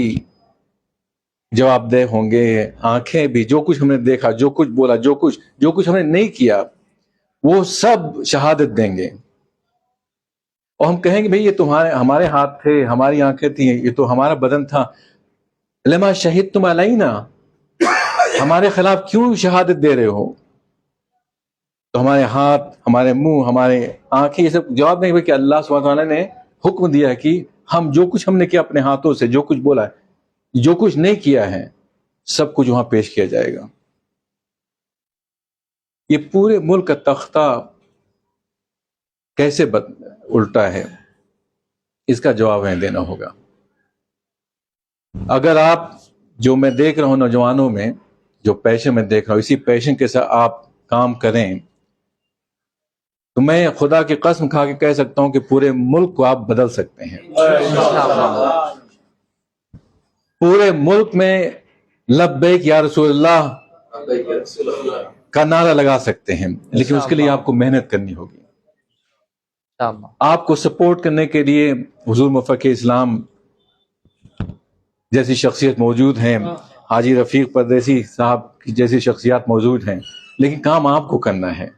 جواب دہ ہوں گے، آنکھیں بھی، جو کچھ ہم نے دیکھا، جو کچھ بولا، جو کچھ ہم نے نہیں کیا، وہ سب شہادت دیں گے. اور ہم کہیں گے بھئی یہ تمہارے، ہمارے ہاتھ تھے، ہماری آنکھیں تھیں، یہ تو ہمارا بدن تھا. لما شہدتم علینا، ہمارے خلاف کیوں شہادت دے رہے ہو؟ تو ہمارے ہاتھ، ہمارے منہ، ہمارے آنکھیں، یہ سب جواب نہیں ہوئے کہ اللہ سبحانہ تعالیٰ نے حکم دیا ہے کہ ہم جو کچھ ہم نے کیا اپنے ہاتھوں سے، جو کچھ بولا ہے، جو کچھ نہیں کیا ہے، سب کچھ وہاں پیش کیا جائے گا. یہ پورے ملک کا تختہ کیسے الٹا ہے، اس کا جواب ہمیں دینا ہوگا. اگر آپ، جو میں دیکھ رہا ہوں نوجوانوں میں، جو پیشن میں دیکھ رہا ہوں، اسی پیشن کے ساتھ آپ کام کریں تو میں خدا کی قسم کھا کے کہہ سکتا ہوں کہ پورے ملک کو آپ بدل سکتے ہیں. پورے ملک میں لبیک یا رسول اللہ کا نعرہ لگا سکتے ہیں، لیکن اس کے لیے آپ کو محنت کرنی ہوگی. آپ کو سپورٹ کرنے کے لیے حضور مفکر اسلام جیسی شخصیت موجود ہیں، حاجی رفیق پردیسی صاحب کی جیسی شخصیات موجود ہیں، لیکن کام آپ کو کرنا ہے.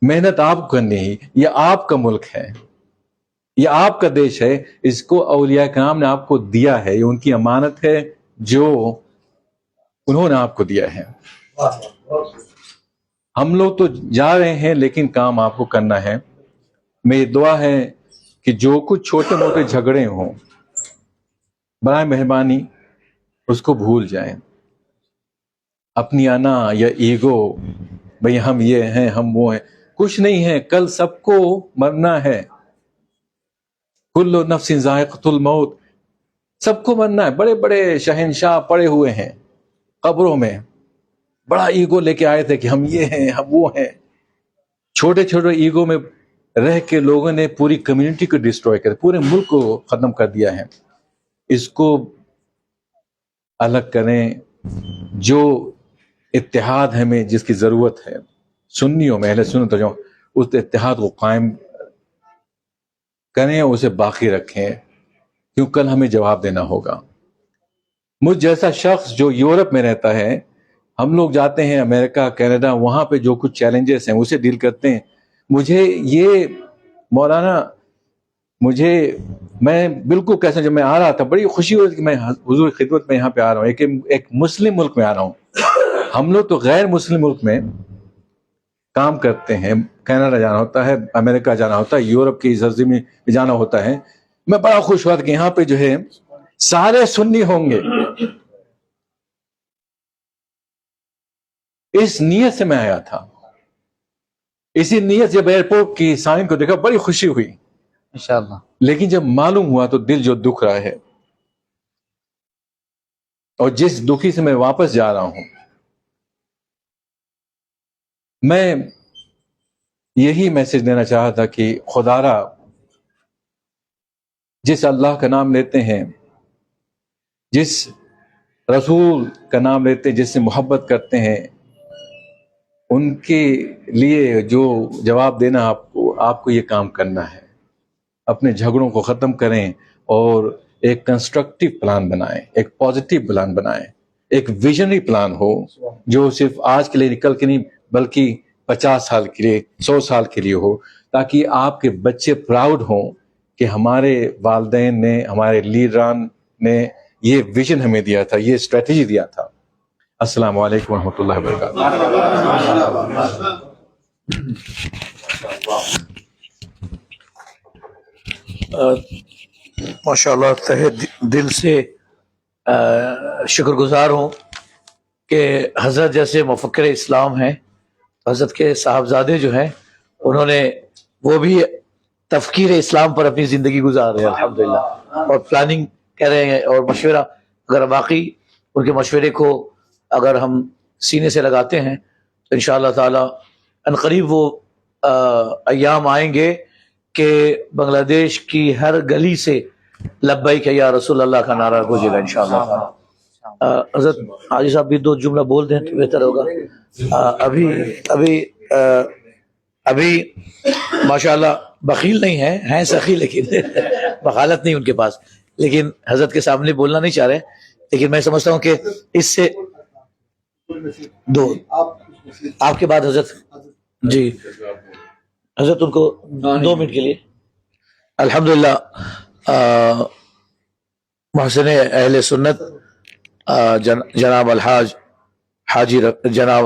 محنت آپ کو کرنی ہے. یہ آپ کا ملک ہے، یہ آپ کا دیش ہے. اس کو اولیاء کرام نے آپ کو دیا ہے، یہ ان کی امانت ہے جو انہوں نے آپ کو دیا ہے. ہم لوگ تو جا رہے ہیں، لیکن کام آپ کو کرنا ہے. میری دعا ہے کہ جو کچھ چھوٹے موٹے جھگڑے ہوں، برائے مہربانی اس کو بھول جائیں. اپنی انا یا ایگو، بھئی ہم یہ ہیں، ہم وہ ہیں، کچھ نہیں ہے. کل سب کو مرنا ہے. کل نفس ذائقۃ الموت، سب کو مرنا ہے. بڑے بڑے شہنشاہ پڑے ہوئے ہیں قبروں میں، بڑا ایگو لے کے آئے تھے کہ ہم یہ ہیں، ہم وہ ہیں. چھوٹے چھوٹے ایگو میں رہ کے لوگوں نے پوری کمیونٹی کو ڈسٹروائے کر، پورے ملک کو ختم کر دیا ہے. اس کو الگ کریں. جو اتحاد ہمیں جس کی ضرورت ہے سنیوں میں، اہل سنت جو، اس اتحاد کو قائم کریں، اسے باقی رکھیں، کیوں کل ہمیں جواب دینا ہوگا. مجھ جیسا شخص جو یورپ میں رہتا ہے، ہم لوگ جاتے ہیں امریکہ، کینیڈا، وہاں پہ جو کچھ چیلنجز ہیں اسے ڈیل کرتے ہیں. مجھے یہ مولانا، میں بالکل کیسے، جب میں آ رہا تھا بڑی خوشی ہوئی کہ میں حضور کی خدمت میں یہاں پہ آ رہا ہوں، ایک مسلم ملک میں آ رہا ہوں. ہم لوگ تو غیر مسلم ملک میں کام کرتے ہیں، کینیڈا جانا ہوتا ہے، امریکہ جانا ہوتا ہے، یورپ کی سرزمین میں جانا ہوتا ہے. میں بڑا خوش ہوا کہ یہاں پہ جو ہے سارے سنی ہوں گے. اس نیت سے میں آیا تھا. اسی نیت جب ایئرپورٹ کی سائن کو دیکھا بڑی خوشی ہوئی انشاءاللہ. لیکن جب معلوم ہوا تو دل جو دکھ رہا ہے، اور جس دکھی سے میں واپس جا رہا ہوں، میں یہی میسج دینا چاہا تھا کہ خدا را جس اللہ کا نام لیتے ہیں، جس رسول کا نام لیتے ہیں، جس سے محبت کرتے ہیں، ان کے لیے جو جواب دینا آپ کو یہ کام کرنا ہے. اپنے جھگڑوں کو ختم کریں اور ایک کنسٹرکٹیو پلان بنائیں، ایک پازیٹیو پلان بنائیں، ایک ویژنری پلان ہو جو صرف آج کے لیے نکل کے نہیں بلکہ 50 سال کے لیے، 100 سال کے لیے ہو، تاکہ آپ کے بچے پراؤڈ ہوں کہ ہمارے والدین نے، ہمارے لیڈران نے یہ ویژن ہمیں دیا تھا، یہ اسٹریٹجی دیا تھا. السلام علیکم ورحمۃ اللہ وبرکاتہ. ماشاء اللہ، تہہ دل سے شکر گزار ہوں کہ حضرت جیسے مفکر اسلام ہیں، حضرت کے صاحبزادے جو ہیں انہوں نے وہ بھی تفکیر اسلام پر اپنی زندگی گزار رہے ہیں الحمدللہ، اور پلاننگ کر رہے ہیں. اور مشورہ، اگر واقعی ان کے مشورے کو اگر ہم سینے سے لگاتے ہیں تو انشاءاللہ تعالی عنقریب وہ ایام آئیں گے کہ بنگلہ دیش کی ہر گلی سے لبیک یا رسول اللہ کا نعرہ گونجے گا انشاءاللہ تعالی. حضرت حاجی صاحب بھی 2 جملہ بول دیں تو بہتر ہوگا. ابھی ماشاءاللہ بخیل نہیں ہیں سخی، لیکن بخالت نہیں ان کے پاس، لیکن حضرت کے سامنے بولنا نہیں چاہ رہے. لیکن میں سمجھتا ہوں کہ اس سے آپ کے بعد حضرت، جی حضرت ان کو 2 منٹ کے لیے. الحمدللہ محسن اہل سنت جناب الحاج جناب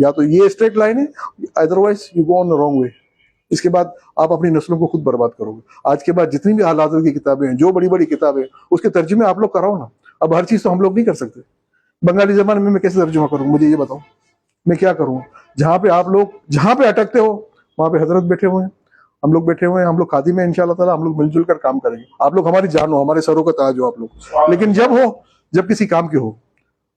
یا تو یہ اسٹریٹ لائن ہے, otherwise you go on wrong way. اس کے بعد آپ اپنی نسلوں کو خود برباد کرو گے. آج کے بعد جتنی بھی حالات کی کتابیں ہیں, جو بڑی بڑی کتابیں ہیں, اس کے ترجمے آپ لوگ کراؤ نا. اب ہر چیز تو ہم لوگ نہیں کر سکتے. بنگالی زبان میں کیسے ترجمہ کروں, مجھے یہ بتاؤ, میں کیا کروں؟ جہاں پہ آپ لوگ جہاں پہ اٹکتے ہو وہاں پہ حضرت بیٹھے ہوئے ہیں, ہم لوگ بیٹھے ہوئے ہیں, ہم لوگ خادم ہیں انشاءاللہ تعالیٰ, ہم لوگ مل جل کر کام کریں گے. آپ لوگ ہماری جان ہو, ہمارے سروں کا تاج ہو آپ لوگ, لیکن جب کسی کام کے ہو.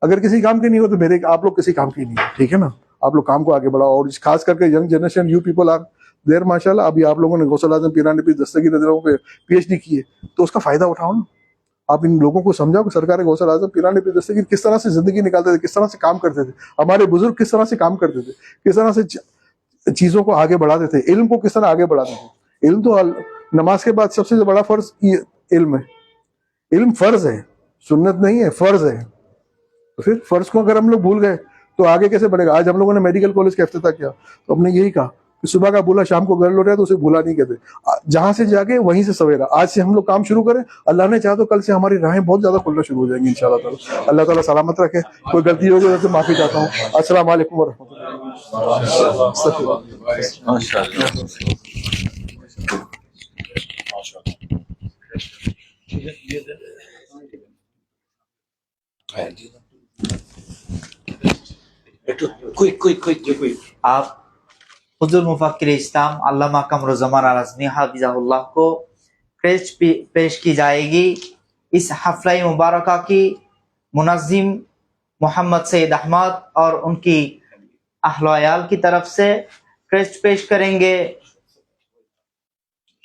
اگر کسی کام کے نہیں ہو تو آپ لوگ کسی کام کی نہیں ہے, ٹھیک ہے نا. آپ لوگ کام کو آگے بڑھاؤ, اور خاص کر کے young generation, you people are there ماشاء اللہ. ابھی آپ لوگوں نے غوث اعظم پیران پیر دستگیر رضی اللہ عنہ پہ PhD کی ہے, تو اس کا فائدہ اٹھاؤ نا. آپ ان لوگوں کو سمجھاؤ کہ سرکار غوث اعظم پیران پیر دستگیر کس طرح سے زندگی نکالتے تھے, کس طرح سے کام کرتے تھے, ہمارے بزرگ کس طرح سے کام کرتے تھے, کس طرح سے چیزوں کو آگے بڑھاتے تھے, علم کو کس طرح آگے بڑھاتے تھے. علم تو نماز کے بعد سب سے بڑا فرض علم ہے. علم فرض ہے, سنت نہیں ہے, فرض ہے. تو پھر فرض کو اگر ہم لوگ بھول گئے تو آگے کیسے بڑھے گا؟ آج ہم لوگوں نے میڈیکل کالج کا افتتاح کیا تو ہم نے یہی کہا کہ صبح کا بولا شام کو گھر لوٹے تو اسے بھولا نہیں کہتے. جہاں سے جا کے وہیں سے سویرا. آج سے ہم لوگ کام شروع کریں, اللہ نے چاہا تو کل سے ہماری راہیں بہت زیادہ کھلنا شروع ہو جائیں گی انشاءاللہ تعالیٰ. اللہ تعالیٰ سلامت رکھے. کوئی غلطی ہوگی تو معافی چاہتا ہوں. السلام علیکم ورحمۃ آپ حضور مفکر اسلام علامہ قمرالزمان الازمی حافظہ اللہ کو کریسٹ پیش کی جائے گی. اس حفلہ مبارکہ کی منظم محمد سید احمد اور ان کی اہل و عیال کی طرف سے کریسٹ پیش کریں گے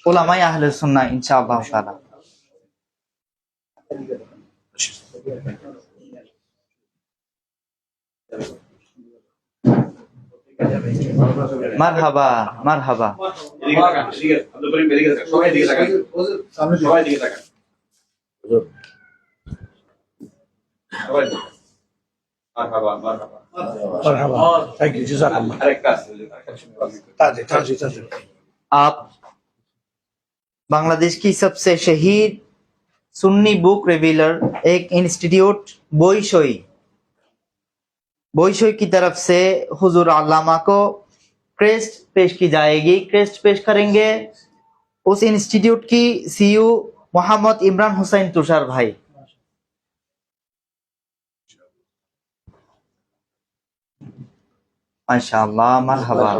علماء اہل سنہ انشاءاللہ تعالی. مرحبا مرحبا. آپ بنگلہ دیش کی سب سے شہیر سنی بک ریویلر ایک انسٹیٹیوٹ بوئیشوئی کی طرف سے حضور علامہ کو کریسٹ پیش کی جائے گی. کریسٹ پیش کریں گے اس انسٹیٹیوٹ کی CEO محمد عمران حسین تشار بھائی. ماشاءاللہ مرحبا.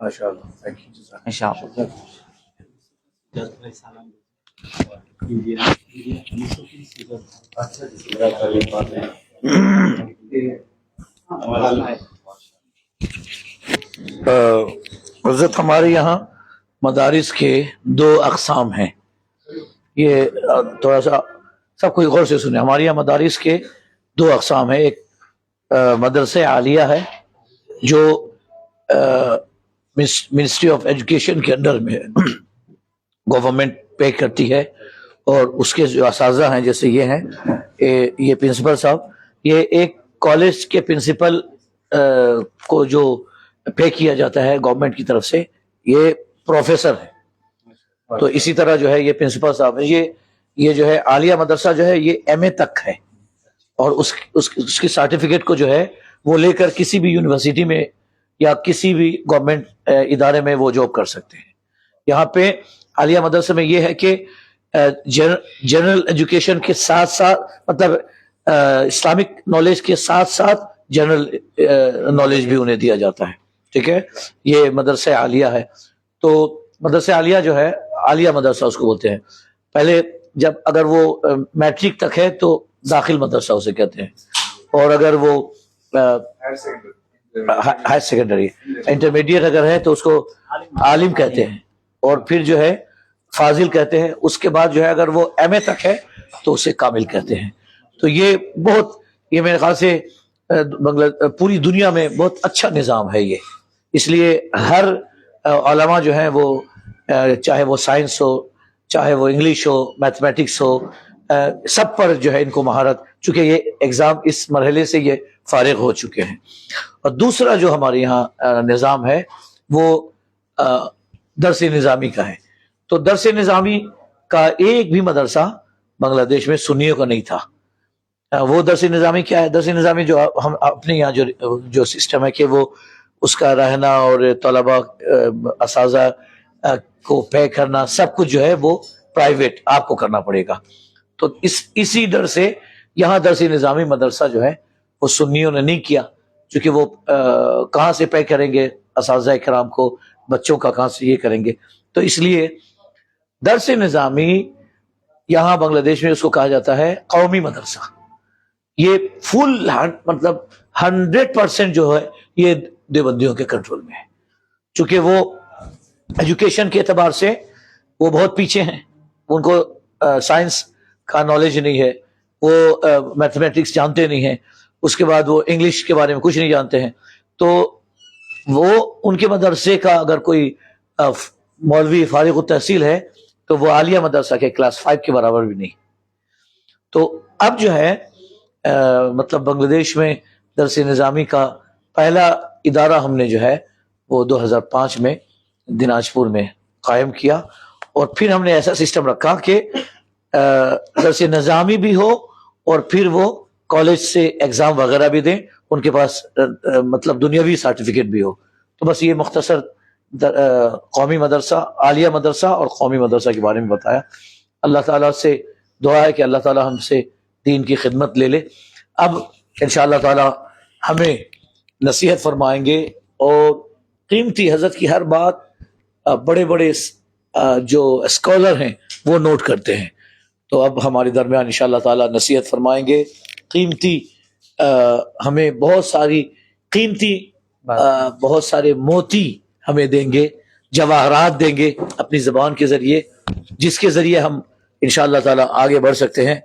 ماشاءاللہ. حضرت ہمارے یہاں مدارس کے 2 اقسام ہیں. یہ تھوڑا سا سب کوئی غور سے سنیں. ہمارے یہاں مدارس کے 2 اقسام ہیں. ایک مدرسہ عالیہ ہے جو منسٹری آف ایجوکیشن کے انڈر میں گورنمنٹ پے کرتی ہے, اور اس کے جو اساتذہ ہیں جیسے یہ ہیں, یہ پرنسپل صاحب, یہ ایک کالج کے پرنسپل کو جو پے کیا جاتا ہے گورنمنٹ کی طرف سے, یہ پروفیسر ہے. تو اسی طرح جو ہے یہ پرنسپل صاحب ہے. یہ جو ہے عالیہ مدرسہ جو ہے یہ MA تک ہے, اور اس کی سرٹیفکیٹ کو جو ہے وہ لے کر کسی بھی یونیورسٹی میں یا کسی بھی گورنمنٹ ادارے میں وہ جاب کر سکتے ہیں. یہاں پہ عالیہ مدرسے میں یہ ہے کہ جنرل ایجوکیشن کے ساتھ ساتھ, مطلب اسلامک نالج کے ساتھ ساتھ جنرل نالج بھی انہیں دیا جاتا ہے. ٹھیک ہے, یہ مدرسہ عالیہ ہے. تو مدرسہ عالیہ جو ہے, عالیہ مدرسہ اس کو بولتے ہیں. پہلے جب اگر وہ میٹرک تک ہے تو داخل مدرسہ اسے کہتے ہیں, اور اگر وہ ہائر سیکنڈری انٹرمیڈیٹ اگر ہے تو اس کو عالم کہتے ہیں, اور پھر جو ہے فاضل کہتے ہیں. اس کے بعد جو ہے اگر وہ MA تک ہے تو اسے کامل کہتے ہیں. تو یہ میرے خیال سے پوری دنیا میں بہت اچھا نظام ہے یہ. اس لیے ہر علماء جو ہیں وہ چاہے وہ سائنس ہو, چاہے وہ انگلش ہو, میتھمیٹکس ہو, سب پر جو ہے ان کو مہارت, چونکہ یہ ایگزام اس مرحلے سے یہ فارغ ہو چکے ہیں. اور دوسرا جو ہمارے یہاں نظام ہے وہ درس نظامی کا ہے. تو درس نظامی کا ایک بھی مدرسہ بنگلہ دیش میں سنیوں کا نہیں تھا. وہ درس نظامی کیا ہے؟ درس نظامی جو ہم اپنے یہاں جو سسٹم ہے کہ وہ اس کا رہنا اور طلباء اساتذہ کو پے کرنا سب کچھ جو ہے وہ پرائیویٹ آپ کو کرنا پڑے گا. تو اسی ڈر سے یہاں درس نظامی مدرسہ جو ہے وہ سنیوں نے نہیں کیا، چونکہ وہ کہاں سے پے کریں گے اساتذہ کرام کو، بچوں کا کہاں سے یہ کریں گے. تو اس لیے درس نظامی یہاں بنگلہ دیش میں اس کو کہا جاتا ہے قومی مدرسہ. یہ فل مطلب 100% جو ہے یہ دیوبندیوں کے کنٹرول میں ہے، چونکہ وہ ایجوکیشن کے اعتبار سے وہ بہت پیچھے ہیں. ان کو سائنس کا نالج نہیں ہے، وہ میتھمیٹکس جانتے نہیں ہیں، اس کے بعد وہ انگلش کے بارے میں کچھ نہیں جانتے ہیں. تو وہ ان کے مدرسے کا اگر کوئی مولوی فارغ التحصیل ہے تو وہ عالیہ مدرسہ کے کلاس 5 کے برابر بھی نہیں. تو اب جو ہے مطلب بنگلہ دیش میں درس نظامی کا پہلا ادارہ ہم نے جو ہے وہ 2005 میں دناجپور میں قائم کیا، اور پھر ہم نے ایسا سسٹم رکھا کہ درس نظامی بھی ہو اور پھر وہ کالج سے ایگزام وغیرہ بھی دیں، ان کے پاس مطلب دنیاوی سرٹیفکیٹ بھی ہو. تو بس یہ مختصر قومی مدرسہ، عالیہ مدرسہ اور قومی مدرسہ کے بارے میں بتایا. اللہ تعالیٰ سے دعا ہے کہ اللہ تعالیٰ ہم سے دین کی خدمت لے لے. اب انشاءاللہ تعالیٰ ہمیں نصیحت فرمائیں گے اور قیمتی حضرت کی ہر بات بڑے بڑے جو اسکالر ہیں وہ نوٹ کرتے ہیں. تو اب ہمارے درمیان انشاءاللہ تعالیٰ نصیحت فرمائیں گے. قیمتی ہمیں بہت ساری قیمتی بہت سارے موتی ہمیں دیں گے، جواہرات دیں گے اپنی زبان کے ذریعے، جس کے ذریعے ہم انشاءاللہ تعالیٰ آگے بڑھ سکتے ہیں.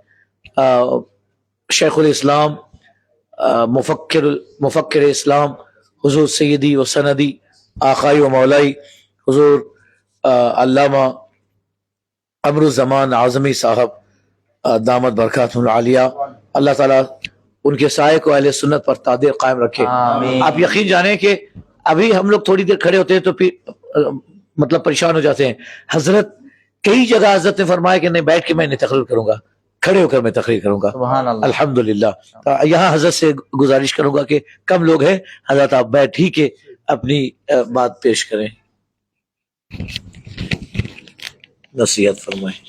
شیخ الاسلام مفکر اسلام حضور سیدی و سندی آقائی و مولائی حضور علامہ امر الزمان اعظمی صاحب دامت برکاتہم العالیہ، اللہ تعالیٰ ان کے سائے کو اہل سنت پر تادیر قائم رکھے. آپ یقین جانیں کہ ابھی ہم لوگ تھوڑی دیر کھڑے ہوتے ہیں تو پھر مطلب پریشان ہو جاتے ہیں. حضرت کئی جگہ حضرت نے فرمایا کہ نہیں بیٹھ کے میں نہیں تقریر کروں گا، کھڑے ہو کر میں تقریر کروں گا. سبحان اللہ. الحمدللہ. یہاں حضرت سے گزارش کروں گا کہ کم لوگ ہیں، حضرت آپ بیٹھ ہی کے اپنی بات پیش کریں، نصیحت فرمائیں.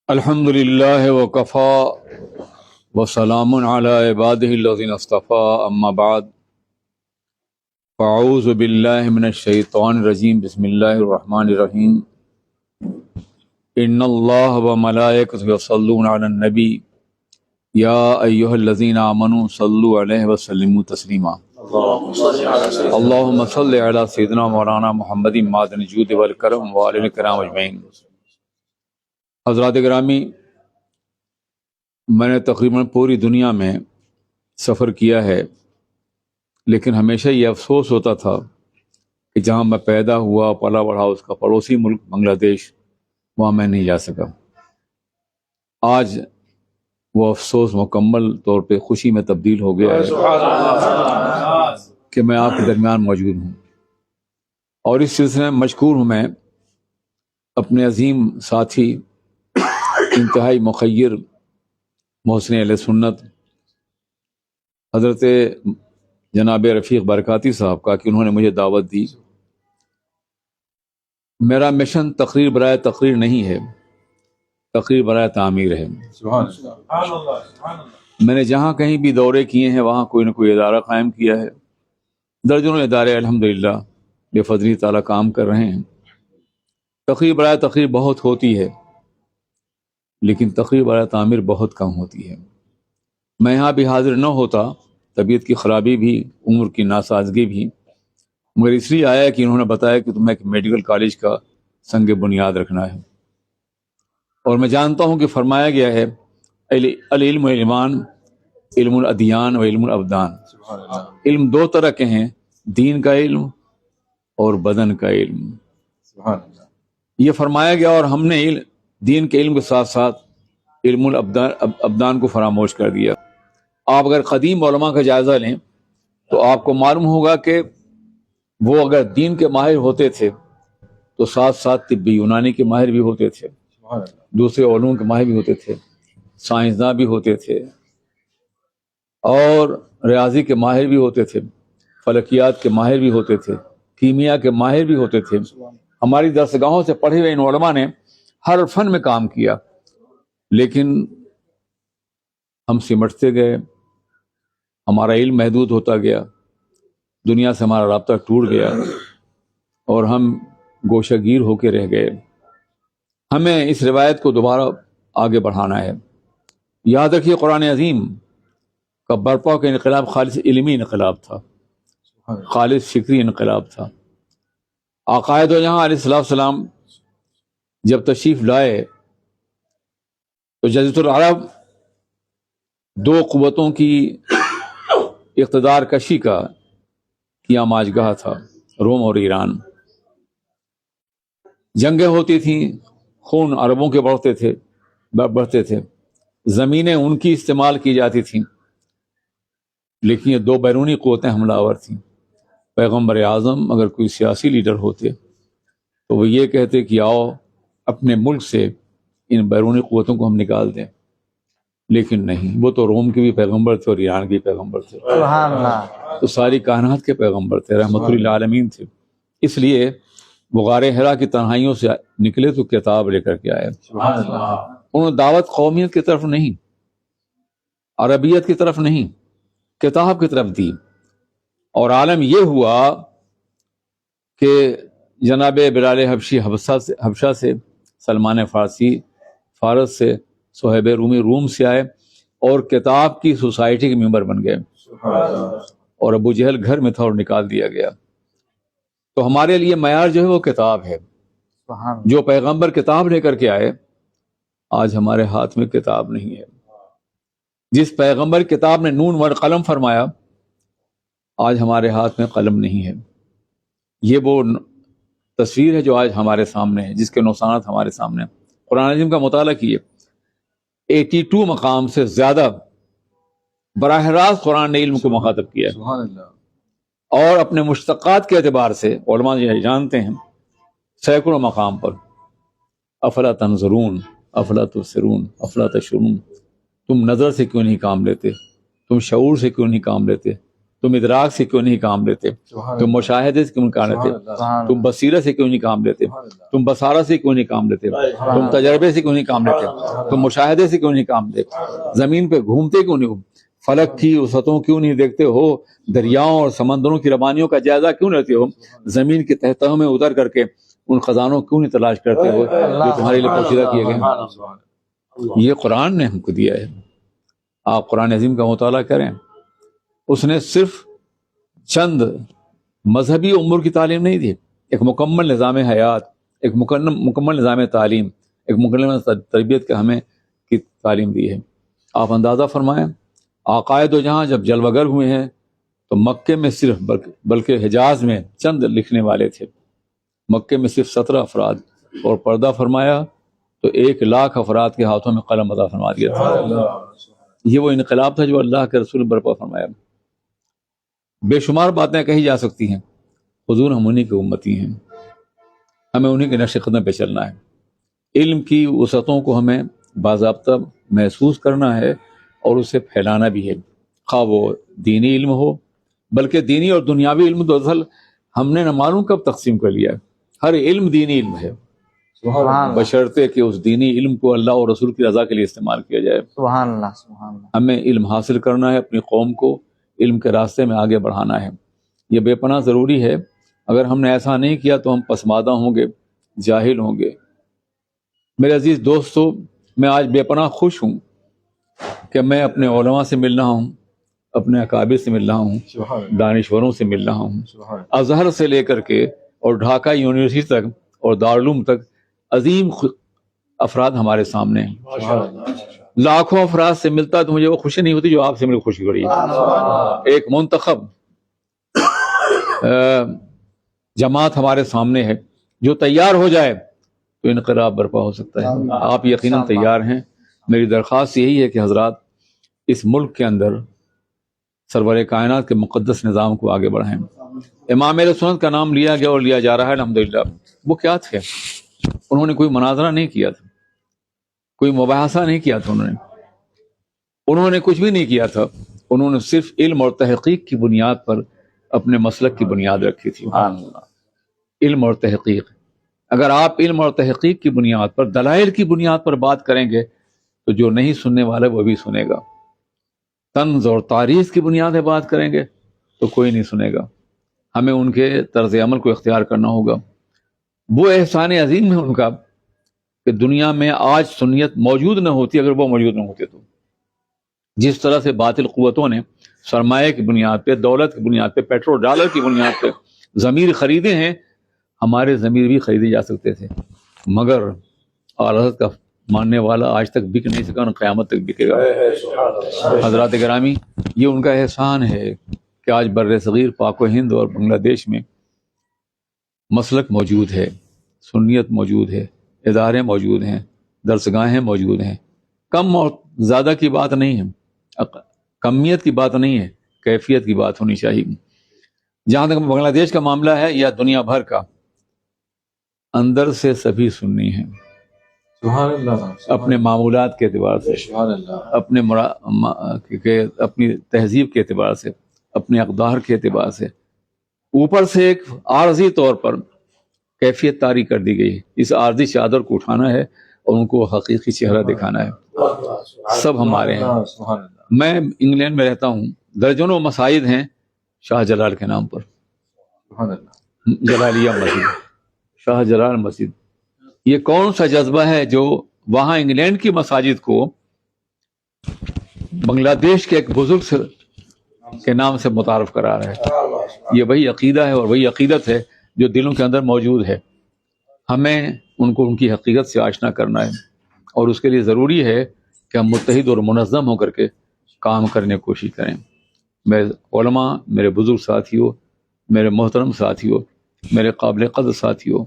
الحمد للہ وکفا وسلام علی عبادہ الذین اصطفیٰ، اما بعد فاعوذ باللہ من الشیطان الرجیم، بسم اللہ الرحمن الرحیم. ان اللہ وملائکتہ یصلون علی النبی یا ایہا الذین آمنوا صلوا علیہ وسلموا تسلیما. اللہم صل علی سیدنا مولانا محمد معدن الجود والکرم وآلہ الکرام اجمعین. حضرات گرامی، میں نے تقریباً پوری دنیا میں سفر کیا ہے، لیکن ہمیشہ یہ افسوس ہوتا تھا کہ جہاں میں پیدا ہوا پلا بڑھا اس کا پڑوسی ملک بنگلہ دیش، وہاں میں نہیں جا سکا. آج وہ افسوس مکمل طور پہ خوشی میں تبدیل ہو گیا ہے کہ میں آپ کے درمیان موجود ہوں. اور اس سلسلے میں مشکور ہوں میں اپنے عظیم ساتھی انتہائی مخیر محسن اہل سنت حضرت جناب رفیق برکاتی صاحب کا کہ انہوں نے مجھے دعوت دی. میرا مشن تقریر برائے تقریر نہیں ہے، تقریر برائے تعمیر ہے. میں نے جہاں کہیں بھی دورے کیے ہیں وہاں کوئی نہ کوئی ادارہ قائم کیا ہے. درجنوں ادارے الحمدللہ بے فضلی تعالیٰ کام کر رہے ہیں. تقریر برائے تقریر بہت ہوتی ہے، لیکن تقریر برائے تعمیر بہت کم ہوتی ہے. میں یہاں بھی حاضر نہ ہوتا، طبیعت کی خرابی بھی، عمر کی ناسازگی بھی، مگر اس لیے آیا کہ انہوں نے بتایا کہ تمہیں ایک میڈیکل کالج کا سنگ بنیاد رکھنا ہے. اور میں جانتا ہوں کہ فرمایا گیا ہے العلم علمان، علم الادیان و علم الابدان. علم دو طرح کے ہیں، دین کا علم اور بدن کا علم. یہ فرمایا گیا، اور ہم نے دین کے علم کے ساتھ ساتھ علم الابدان کو فراموش کر دیا. آپ اگر قدیم علماء کا جائزہ لیں تو آپ کو معلوم ہوگا کہ وہ اگر دین کے ماہر ہوتے تھے تو ساتھ ساتھ طبی یونانی کے ماہر بھی ہوتے تھے، دوسرے علوم کے ماہر بھی ہوتے تھے، سائنسداں بھی ہوتے تھے، اور ریاضی کے ماہر بھی ہوتے تھے، فلکیات کے ماہر بھی ہوتے تھے، کیمیا کے ماہر بھی ہوتے تھے۔ ہماری درسگاہوں سے پڑھے ہوئے ان علماء نے ہر فن میں کام کیا، لیکن ہم سمٹتے گئے، ہمارا علم محدود ہوتا گیا، دنیا سے ہمارا رابطہ ٹوٹ گیا اور ہم گوشہ گیر ہو کے رہ گئے۔ ہمیں اس روایت کو دوبارہ آگے بڑھانا ہے۔ یاد رکھیے قرآن عظیم کا برپا کا انقلاب خالص علمی انقلاب تھا، خالص فکری انقلاب تھا۔ آقا دو جہاں علیہ السلام جب تشریف لائے تو جزیرۃ العرب دو قوتوں کی اقتدار کشی کا آماجگاہ تھا، روم اور ایران۔ جنگیں ہوتی تھیں، خون عربوں کے بڑھتے تھے، زمینیں ان کی استعمال کی جاتی تھیں، لیکن یہ دو بیرونی قوتیں حملہ آور تھیں۔ پیغمبر اعظم اگر کوئی سیاسی لیڈر ہوتے تو وہ یہ کہتے کہ آؤ اپنے ملک سے ان بیرونی قوتوں کو ہم نکال دیں، لیکن نہیں، وہ تو روم کے بھی پیغمبر تھے اور ایران کے بھی پیغمبر تھے، سبحان اللہ، تو ساری کائنات کے پیغمبر تھے، رحمت للعالمین تھے۔ اس لیے وہ غار حرا کی تنہائیوں سے نکلے تو کتاب لے کر کے آئے۔ انہوں نے دعوت قومیت کی طرف نہیں، عربیت کی طرف نہیں، کتاب کی طرف دی، اور عالم یہ ہوا کہ جناب بلال حبشی حبشہ سے، سلمان فارسی فارس سے، صہیب رومی روم سے آئے اور کتاب کی سوسائٹی کے ممبر بن گئے، اور ابو جہل گھر میں تھا اور نکال دیا گیا۔ تو ہمارے لیے معیار جو ہے وہ کتاب ہے۔ جو پیغمبر کتاب لے کر کے آئے، آج ہمارے ہاتھ میں کتاب نہیں ہے۔ جس پیغمبر کتاب نے نون ور قلم فرمایا، آج ہمارے ہاتھ میں قلم نہیں ہے۔ یہ وہ تصویر ہے جو آج ہمارے سامنے ہے، جس کے نقصانات ہمارے سامنے ہیں۔ قرآن عظیم کا مطالعہ کیے، 82 مقام سے زیادہ براہ راست قرآن نے علم کو مخاطب کیا ہے، اور اپنے مشتقات کے اعتبار سے علماء یہ جانتے ہیں سینکڑوں مقام پر افلا تنظرون، افلا تبصرون، افلا تشعرون، تم نظر سے کیوں نہیں کام لیتے، تم شعور سے کیوں نہیں کام لیتے، تم ادراک سے کیوں نہیں کام لیتے، تم مشاہدے سے کیوں نہیں کام لیتے، تم بصیرت سے کیوں نہیں کام لیتے، تم بصارت سے کیوں نہیں کام لیتے، تم تجربے سے کیوں نہیں کام لیتے، تم مشاہدے سے کیوں نہیں کام لیتے، زمین پہ گھومتے کیوں نہیں ہو، فلک کی وسعتوں کیوں نہیں دیکھتے ہو، دریاؤں اور سمندروں کی روانیوں کا جائزہ کیوں لیتے ہو، زمین کی تہتوں میں اتر کر کے ان خزانوں کیوں نہیں تلاش کرتے ہو جو تمہارے لیے پوشیدہ کیے گئے۔ یہ قرآن نے ہم کو دیا ہے۔ آپ قرآن عظیم کا مطالعہ کریں، اس نے صرف چند مذہبی امور کی تعلیم نہیں دی، ایک مکمل نظام حیات، ایک مکمل نظام تعلیم، ایک مکمل تربیت کا ہمیں کی تعلیم دی ہے۔ آپ اندازہ فرمائیں، آقا دو جہاں جب جلوہ گر ہوئے ہیں تو مکے میں صرف بلکہ حجاز میں چند لکھنے والے تھے، مکے میں صرف 17 افراد، اور پردہ فرمایا تو 1,00,000 افراد کے ہاتھوں میں قلم عطا فرما دیا تھا۔ یہ وہ انقلاب تھا جو اللہ کے رسول برپا فرمایا۔ بے شمار باتیں کہی جا سکتی ہیں، حضور ہم انہی کے امتی ہیں، ہمیں انہی کے نقش قدم پہ چلنا ہے۔ علم کی وسعتوں کو ہمیں باضابطہ محسوس کرنا ہے اور اسے پھیلانا بھی ہے، خواہ وہ دینی علم ہو، بلکہ دینی اور دنیاوی علم تو اصل ہم نے نہ معلوم کب تقسیم کر لیا ہے۔ ہر علم دینی علم ہے، بشرطے کہ اس دینی علم کو اللہ اور رسول کی رضا کے لیے استعمال کیا جائے۔ سبحان اللہ، سبحان اللہ۔ ہمیں علم حاصل کرنا ہے، اپنی قوم کو علم کے راستے میں آگے بڑھانا ہے، یہ بے پناہ ضروری ہے۔ اگر ہم نے ایسا نہیں کیا تو ہم پسماندہ ہوں گے، جاہل ہوں گے۔ میرے عزیز دوستو، میں آج بے پناہ خوش ہوں کہ میں اپنے علماء سے مل رہا ہوں، اپنے اکابر سے مل رہا ہوں، دانشوروں سے مل رہا ہوں، ازہر سے لے کر کے اور ڈھاکہ یونیورسٹی تک اور دارالعلوم تک عظیم افراد ہمارے سامنے ہیں۔ لاکھوں افراد سے ملتا تو مجھے وہ خوشی نہیں ہوتی جو آپ سے مجھے خوشی ہو رہی ہے۔ ایک منتخب جماعت ہمارے سامنے ہے، جو تیار ہو جائے تو انقلاب برپا ہو سکتا ہے۔ آپ یقیناً تیار ہیں۔ میری درخواست یہی ہے کہ حضرات اس ملک کے اندر سرور کائنات کے مقدس نظام کو آگے بڑھائیں۔ امام اہل سنت کا نام لیا گیا اور لیا جا رہا ہے الحمدللہ. وہ کیا تھے؟ انہوں نے کوئی مناظرہ نہیں کیا تھا, کوئی مباحثہ نہیں کیا تھا, انہوں نے کچھ بھی نہیں کیا تھا. انہوں نے صرف علم اور تحقیق کی بنیاد پر اپنے مسلک کی بنیاد رکھی تھی. علم اور تحقیق. اگر آپ علم اور تحقیق کی بنیاد پر, دلائل کی بنیاد پر بات کریں گے تو جو نہیں سننے والا وہ بھی سنے گا. طنز اور تعریف کی بنیاد پہ بات کریں گے تو کوئی نہیں سنے گا. ہمیں ان کے طرز عمل کو اختیار کرنا ہوگا. وہ احسان عظیم ہے ان کا کہ دنیا میں آج سنیت موجود نہ ہوتی اگر وہ موجود نہ ہوتے تو. جس طرح سے باطل قوتوں نے سرمایہ کی بنیاد پہ, دولت کی بنیاد پہ, پیٹرول ڈالر کی بنیاد پہ ضمیر خریدے ہیں, ہمارے ضمیر بھی خریدے جا سکتے تھے, مگر اعلیٰ حضرت کا ماننے والا آج تک بک نہیں سکا, اور قیامت تک بکے گا. حضرات گرامی, یہ ان کا احسان ہے کہ آج بر صغیر, پاک و ہند اور بنگلہ دیش میں مسلک موجود ہے, سنیت موجود ہے, ادارے موجود ہیں, درسگاہیں موجود ہیں. کم اور زیادہ کی بات نہیں ہے, کمیت کی بات نہیں ہے, کیفیت کی بات ہونی چاہیے. جہاں تک بنگلہ دیش کا معاملہ ہے یا دنیا بھر کا, اندر سے سبھی سنی ہیں. سبحان اللہ. اپنے معمولات کے اعتبار سے, اپنے اپنی تہذیب کے اعتبار سے, اپنے اقدار کے اعتبار سے, اوپر سے ایک عارضی طور پر کیفیت طاری کر دی گئی. اس عارضی چادر کو اٹھانا ہے اور ان کو حقیقی چہرہ دکھانا ہے. سب ہمارے ہیں. میں انگلینڈ میں رہتا ہوں, درجنوں مساجد ہیں شاہ جلال کے نام پر. جلالیہ مسجد, شاہ جلال مسجد. یہ کون سا جذبہ ہے جو وہاں انگلینڈ کی مساجد کو بنگلہ دیش کے ایک بزرگ کے نام سے متعارف کرا رہا ہے؟ یہ وہی عقیدہ ہے اور وہی عقیدت ہے جو دلوں کے اندر موجود ہے. ہمیں ان کو ان کی حقیقت سے آشنا کرنا ہے, اور اس کے لیے ضروری ہے کہ ہم متحد اور منظم ہو کر کے کام کرنے کی کوشش کریں. میرے علماء, میرے بزرگ ساتھیوں, میرے محترم ساتھیوں, میرے قابل قدر ساتھیوں,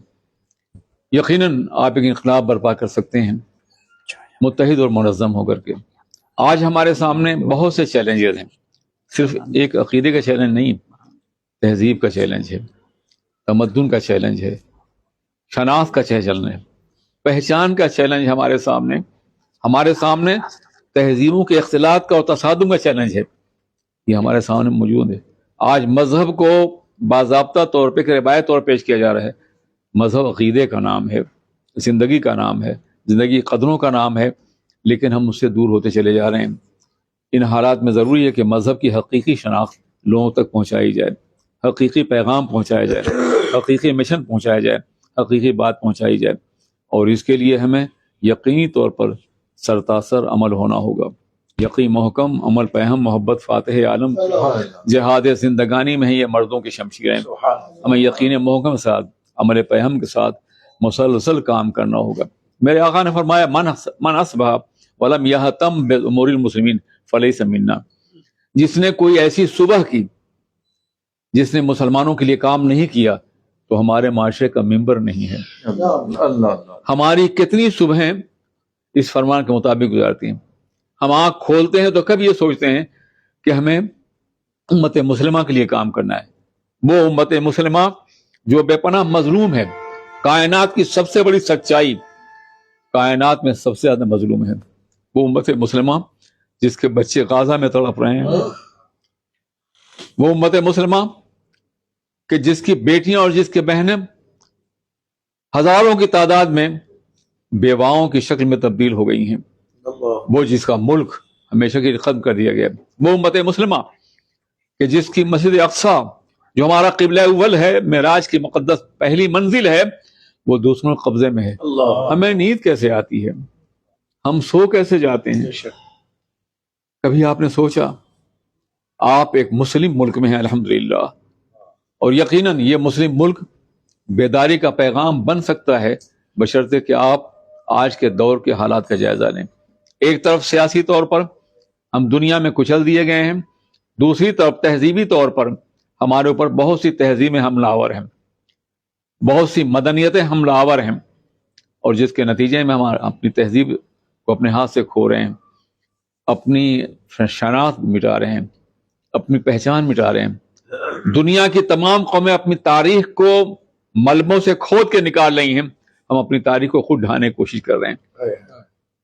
یقیناً آپ ایک انقلاب برپا کر سکتے ہیں متحد اور منظم ہو کر کے. آج ہمارے سامنے بہت سے چیلنجز ہیں. صرف ایک عقیدے کا چیلنج نہیں, تہذیب کا چیلنج ہے, تمدن کا چیلنج ہے, شناخت کا چیلنج ہے, پہچان کا چیلنج ہمارے سامنے. ہمارے سامنے تہذیبوں کے اختلاط کا اور تصادم کا چیلنج ہے. یہ ہمارے سامنے موجود ہے. آج مذہب کو باضابطہ طور پہ روایت طور پیش کیا جا رہا ہے. مذہب عقیدے کا نام ہے, زندگی کا نام ہے, زندگی قدروں کا نام ہے, لیکن ہم اس سے دور ہوتے چلے جا رہے ہیں. ان حالات میں ضروری ہے کہ مذہب کی حقیقی شناخت لوگوں تک پہنچائی جائے, حقیقی پیغام پہنچایا جائے, حقیقی مشن پہنچایا جائے, حقیقی بات پہنچائی جائے. اور اس کے لیے ہمیں یقینی طور پر سرتاثر عمل ہونا ہوگا. یقین محکم, عمل پہم, محبت فاتح عالم, جہاد زندگانی میں یہ مردوں کی شمشیریں. ہمیں یقین محکم کے ساتھ, عمل پہم کے ساتھ مسلسل کام کرنا ہوگا. میرے آقا نے فرمایا, من اصبح ولم یہتم بامور المسلمین فلیس منا. جس نے کوئی ایسی صبح کی جس نے مسلمانوں کے لیے کام نہیں کیا تو ہمارے معاشرے کا ممبر نہیں ہے. ہماری کتنی صبحیں اس فرمان کے مطابق گزارتی ہیں. ہم آنکھ کھولتے ہیں تو کب یہ سوچتے ہیں کہ ہمیں امت مسلمہ کے لیے کام کرنا ہے. وہ امت مسلمہ جو بے پناہ مظلوم ہے, کائنات کی سب سے بڑی سچائی, کائنات میں سب سے زیادہ مظلوم ہے وہ امت مسلمہ جس کے بچے غازہ میں تڑپ رہے ہیں. وہ امت مسلمہ کہ جس کی بیٹیاں اور جس کے بہنیں ہزاروں کی تعداد میں بیواؤں کی شکل میں تبدیل ہو گئی ہیں. وہ جس کا ملک ہمیشہ کے لیے ختم کر دیا گیا. وہ امت مسلمہ کہ جس کی مسجد اقصی جو ہمارا قبلہ اول ہے, معراج کی مقدس پہلی منزل ہے, وہ دوسروں کے قبضے میں ہے. ہمیں نیند کیسے آتی ہے, ہم سو کیسے جاتے ہیں؟ کبھی آپ نے سوچا؟ آپ ایک مسلم ملک میں ہیں الحمدللہ, اور یقیناً یہ مسلم ملک بیداری کا پیغام بن سکتا ہے بشرطے کہ آپ آج کے دور کے حالات کا جائزہ لیں. ایک طرف سیاسی طور پر ہم دنیا میں کچل دیے گئے ہیں, دوسری طرف تہذیبی طور پر ہمارے اوپر بہت سی تہذیبیں حملہ آور ہیں, بہت سی مدنیتیں حملہ آور ہیں, اور جس کے نتیجے میں ہم اپنی تہذیب کو اپنے ہاتھ سے کھو رہے ہیں, اپنی شناخت مٹا رہے ہیں, اپنی پہچان مٹا رہے ہیں. دنیا کی تمام قومیں اپنی تاریخ کو ملبوں سے کھود کے نکال رہی ہیں، ہم اپنی تاریخ کو خود ڈھانے کی کوشش کر رہے ہیں.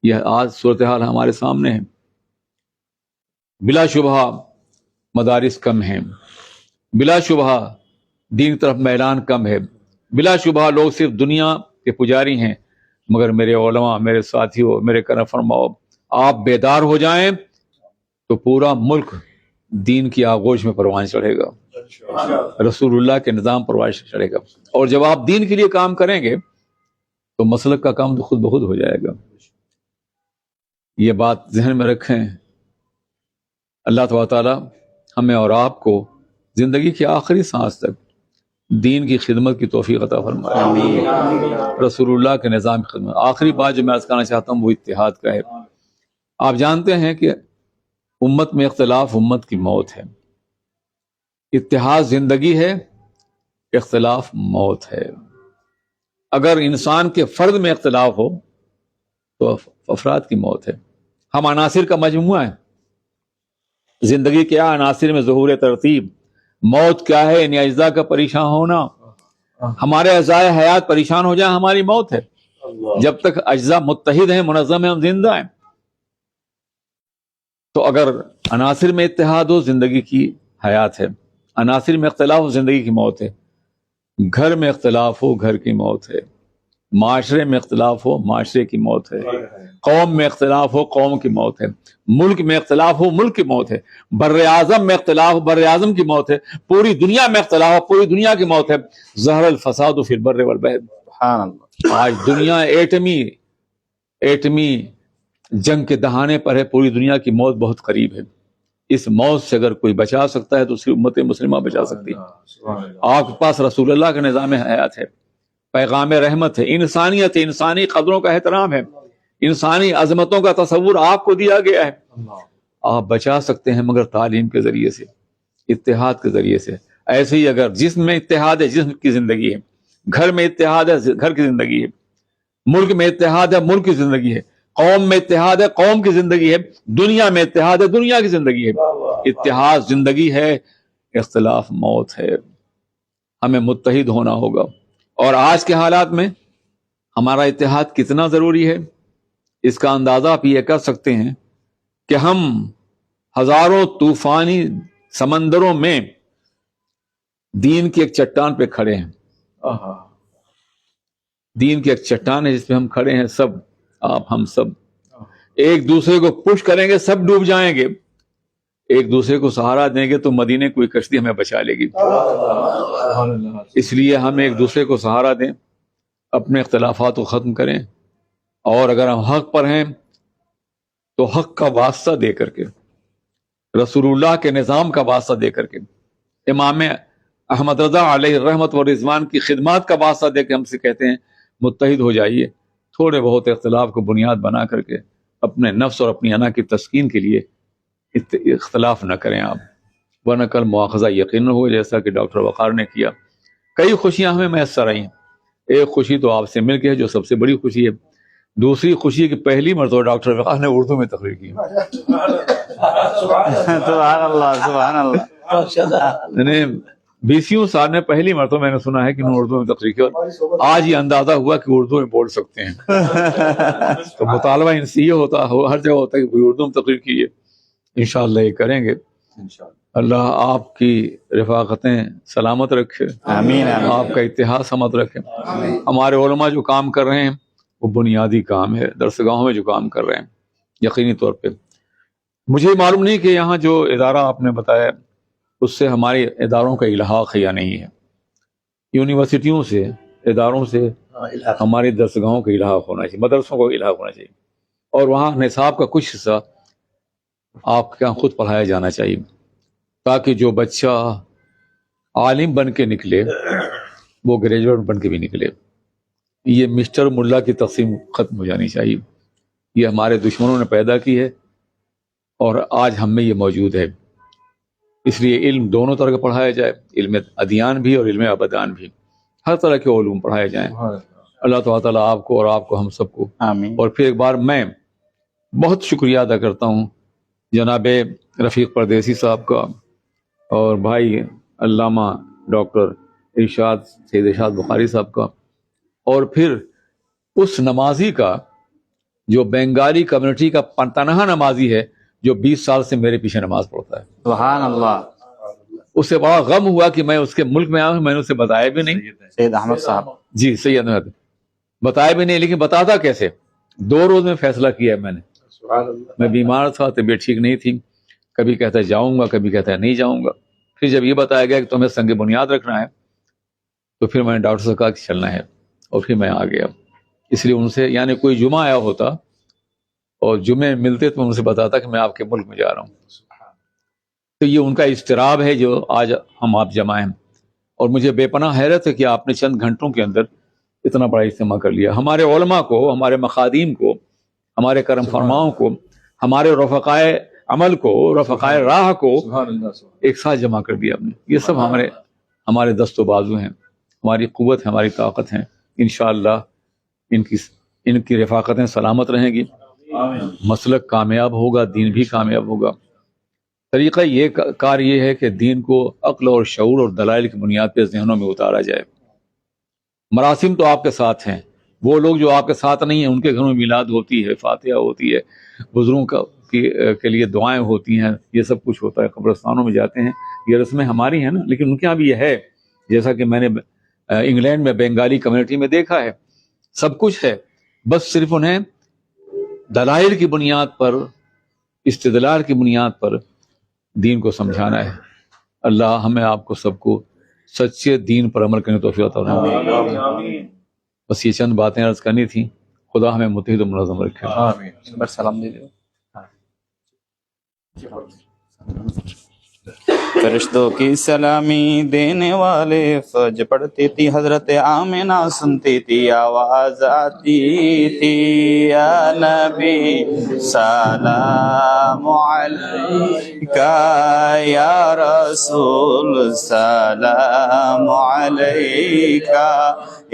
یہ آج صورتحال ہمارے سامنے ہے. بلا شبہ مدارس کم ہیں، بلا شبہ دین کی طرف میلان کم ہے، بلا شبہ لوگ صرف دنیا کے پجاری ہیں. مگر میرے علماء، میرے ساتھیوں، میرے کرم فرماؤ، آپ بیدار ہو جائیں تو پورا ملک دین کی آغوش میں پروان چڑھے گا، رسول اللہ کے نظام پروان چڑھے گا. اور جب آپ دین کے لیے کام کریں گے تو مسلک کا کام تو خود بخود ہو جائے گا. یہ بات ذہن میں رکھیں. اللہ تبارک تعالی ہمیں اور آپ کو زندگی کی آخری سانس تک دین کی خدمت کی توفیق عطا فرمائے، رسول اللہ کے نظام کی خدمت. آخری بات جو میں عرض کرنا چاہتا ہوں وہ اتحاد کا ہے. آپ جانتے ہیں کہ امت میں اختلاف امت کی موت ہے. اتحاد زندگی ہے، اختلاف موت ہے. اگر انسان کے فرد میں اختلاف ہو تو افراد کی موت ہے. ہم عناصر کا مجموعہ ہے. زندگی کیا عناصر میں ظہور ترتیب، موت کیا ہے یعنی اجزاء کا پریشان ہونا. ہمارے اجزاء حیات پریشان ہو جائیں ہماری موت ہے. جب تک اجزاء متحد ہیں، منظم ہیں، ہم زندہ ہیں. تو اگر عناصر میں اتحاد ہو زندگی کی حیات ہے، عناصر میں اختلاف ہو زندگی کی موت ہے. گھر میں اختلاف ہو گھر کی موت ہے، معاشرے میں اختلاف ہو معاشرے کی موت ہے، قوم میں اختلاف ہو قوم کی موت ہے، ملک میں اختلاف ہو ملک کی موت ہے، بر اعظم میں اختلاف ہو بر اعظم کی موت ہے، پوری دنیا میں اختلاف ہو پوری دنیا کی موت ہے. ظہر الفساد فی البر والبحر. آج دنیا ایٹمی جنگ کے دہانے پر ہے. پوری دنیا کی موت بہت قریب ہے. اس موت سے اگر کوئی بچا سکتا ہے تو صرف امت مسلمہ بچا سکتی ہے. آپ کے پاس رسول اللہ کا نظام حیات ہے، پیغام رحمت ہے، انسانیت ہے، انسانی قدروں کا احترام ہے، انسانی عظمتوں کا تصور آپ کو دیا گیا ہے. آپ بچا سکتے ہیں مگر تعلیم کے ذریعے سے، اتحاد کے ذریعے سے. ایسے ہی اگر جسم میں اتحاد ہے جسم کی زندگی ہے، گھر میں اتحاد ہے گھر کی زندگی ہے، ملک میں اتحاد ہے ملک کی زندگی ہے، قوم میں اتحاد ہے قوم کی زندگی ہے، دنیا میں اتحاد ہے دنیا کی زندگی ہے. اتحاد زندگی ہے، اختلاف موت ہے. ہمیں متحد ہونا ہوگا. اور آج کے حالات میں ہمارا اتحاد کتنا ضروری ہے اس کا اندازہ آپ یہ کر سکتے ہیں کہ ہم ہزاروں طوفانی سمندروں میں دین کی ایک چٹان پہ کھڑے ہیں. دین کی ایک چٹان ہے جس پہ ہم کھڑے ہیں. سب آپ ہم سب ایک دوسرے کو پش کریں گے سب ڈوب جائیں گے. ایک دوسرے کو سہارا دیں گے تو مدینے کوئی کشتی ہمیں بچا لے گی. اس لیے ہم ایک دوسرے کو سہارا دیں، اپنے اختلافات کو ختم کریں، اور اگر ہم حق پر ہیں تو حق کا واسطہ دے کر کے، رسول اللہ کے نظام کا واسطہ دے کر کے، امام احمد رضا علیہ الرحمت و رضوان کی خدمات کا واسطہ دے کے ہم سے کہتے ہیں متحد ہو جائیے. تھوڑے بہت اختلاف کو بنیاد بنا کر کے اپنے نفس اور اپنی انا کی تسکین کے لیے اختلاف نہ کریں آپ، ورنہ کل مواخذہ یقین ہو جیسا کہ ڈاکٹر وقار نے کیا. کئی خوشیاں ہمیں میسر آئیں. ایک خوشی تو آپ سے مل کے ہے جو سب سے بڑی خوشی ہے. دوسری خوشی کہ پہلی مرتبہ ڈاکٹر وقار نے اردو میں تقریر کی. سبحان اللہ سبحان اللہ. 20 سال میں پہلی مرتبہ میں نے سنا ہے کہ انہوں نے اردو میں تقریر کی، اور آج یہ اندازہ ہوا کہ اردو میں بول سکتے ہیں. تو مطالبہ ان سے یہ ہوتا ہر جگہ ہوتا ہے کہ کوئی اردو میں تقریر کیجیے. انشاءاللہ یہ کریں گے. اللہ آپ کی رفاقتیں سلامت رکھے، آمین. آپ کا اتحاد سمت رکھے. ہمارے علماء جو کام کر رہے ہیں وہ بنیادی کام ہے. درسگاہوں میں جو کام کر رہے ہیں یقینی طور پہ، مجھے معلوم نہیں کہ یہاں جو ادارہ آپ نے بتایا اس سے ہمارے اداروں کا الحاق ہے یا نہیں ہے. یونیورسٹیوں سے اداروں سے ہماری درسگاہوں کا الحاق ہونا چاہیے، مدرسوں کو الحاق ہونا چاہیے، اور وہاں نصاب کا کچھ حصہ آپ کے یہاں خود پڑھایا جانا چاہیے، تاکہ جو بچہ عالم بن کے نکلے وہ گریجویٹ بن کے بھی نکلے. یہ مسٹر ملا کی تقسیم ختم ہو جانی چاہیے. یہ ہمارے دشمنوں نے پیدا کی ہے اور آج ہم میں یہ موجود ہے. اس لیے علم دونوں طرح کا پڑھایا جائے، علم ادیان بھی اور علم ابدان بھی، ہر طرح کے علوم پڑھائے جائیں. اللہ تعالیٰ آپ کو اور آپ کو ہم سب کو آمین. اور پھر ایک بار میں بہت شکریہ ادا کرتا ہوں جناب رفیق پردیسی صاحب کا اور بھائی علامہ ڈاکٹر ارشاد سید ارشاد بخاری صاحب کا، اور پھر اس نمازی کا جو بنگالی کمیونٹی کا تنہا نمازی ہے جو 20 سال سے میرے پیچھے نماز پڑھتا ہے. سبحان اللہ. اسے بڑا غم ہوا کہ میں اس کے ملک میں آیا ہوں، میں نے اسے بتایا بھی نہیں. سید احمد صاحب. جی سید احمد بتایا بھی نہیں، لیکن بتاتا کیسے؟ 2 روز میں فیصلہ کیا ہے میں نے. میں بیمار تھا، طبیعت ٹھیک نہیں تھی، کبھی کہتا ہے جاؤں گا، کبھی کہتا ہے نہیں جاؤں گا. پھر جب یہ بتایا گیا کہ تمہیں سنگ بنیاد رکھنا ہے تو پھر میں نے ڈاکٹر سے کہا کہ چلنا ہے، اور پھر میں آ گیا. اس لیے ان سے یعنی کوئی جمعہ آیا ہوتا اور جمعے ملتے تو میں ان سے بتاتا کہ میں آپ کے ملک میں جا رہا ہوں. تو یہ ان کا اضطراب ہے جو آج ہم آپ جمع ہیں، اور مجھے بے پناہ حیرت ہے کہ آپ نے چند گھنٹوں کے اندر اتنا بڑا اجتماع کر لیا. ہمارے علماء کو، ہمارے مخادیم کو، ہمارے کرم فرماؤں کو، ہمارے رفقائے عمل کو، رفقائے راہ کو ایک ساتھ جمع کر دیا ہم نے. یہ سب ہمارے دست و بازو ہیں، ہماری قوت ہے، ہماری طاقت ہیں. انشاءاللہ ان کی رفاقتیں سلامت رہیں گی، مسلک کامیاب ہوگا، دین بھی کامیاب ہوگا. طریقہ یہ کار یہ ہے کہ دین کو عقل اور شعور اور دلائل کی بنیاد پہ ذہنوں میں اتارا جائے. مراسم تو آپ کے ساتھ ہیں، وہ لوگ جو آپ کے ساتھ نہیں ہیں ان کے گھروں میں میلاد ہوتی ہے، فاتحہ ہوتی ہے، بزرگوں کے لیے دعائیں ہوتی ہیں، یہ سب کچھ ہوتا ہے. قبرستانوں میں جاتے ہیں، یہ رسمیں ہماری ہیں نا، لیکن ان کے یہاں بھی یہ ہے. جیسا کہ میں نے انگلینڈ میں بنگالی کمیونٹی میں دیکھا ہے، سب کچھ ہے، بس صرف انہیں دلائل کی بنیاد پر، استدلال کی بنیاد پر دین کو سمجھانا ہے. اللہ ہمیں آپ کو سب کو سچے دین پر عمل کرنے کی توفیق عطا فرمائے. بس یہ چند باتیں عرض کرنی تھی. خدا ہمیں متحد و منظم رکھے. آمین. سلام دیجیے. فرشتوں کی سلامی دینے والے فج پڑھتی تھی حضرت آمنہ، سنتی تھی آواز آتی تھی یا نبی سلام علیکہ یا رسول سلام علیکہ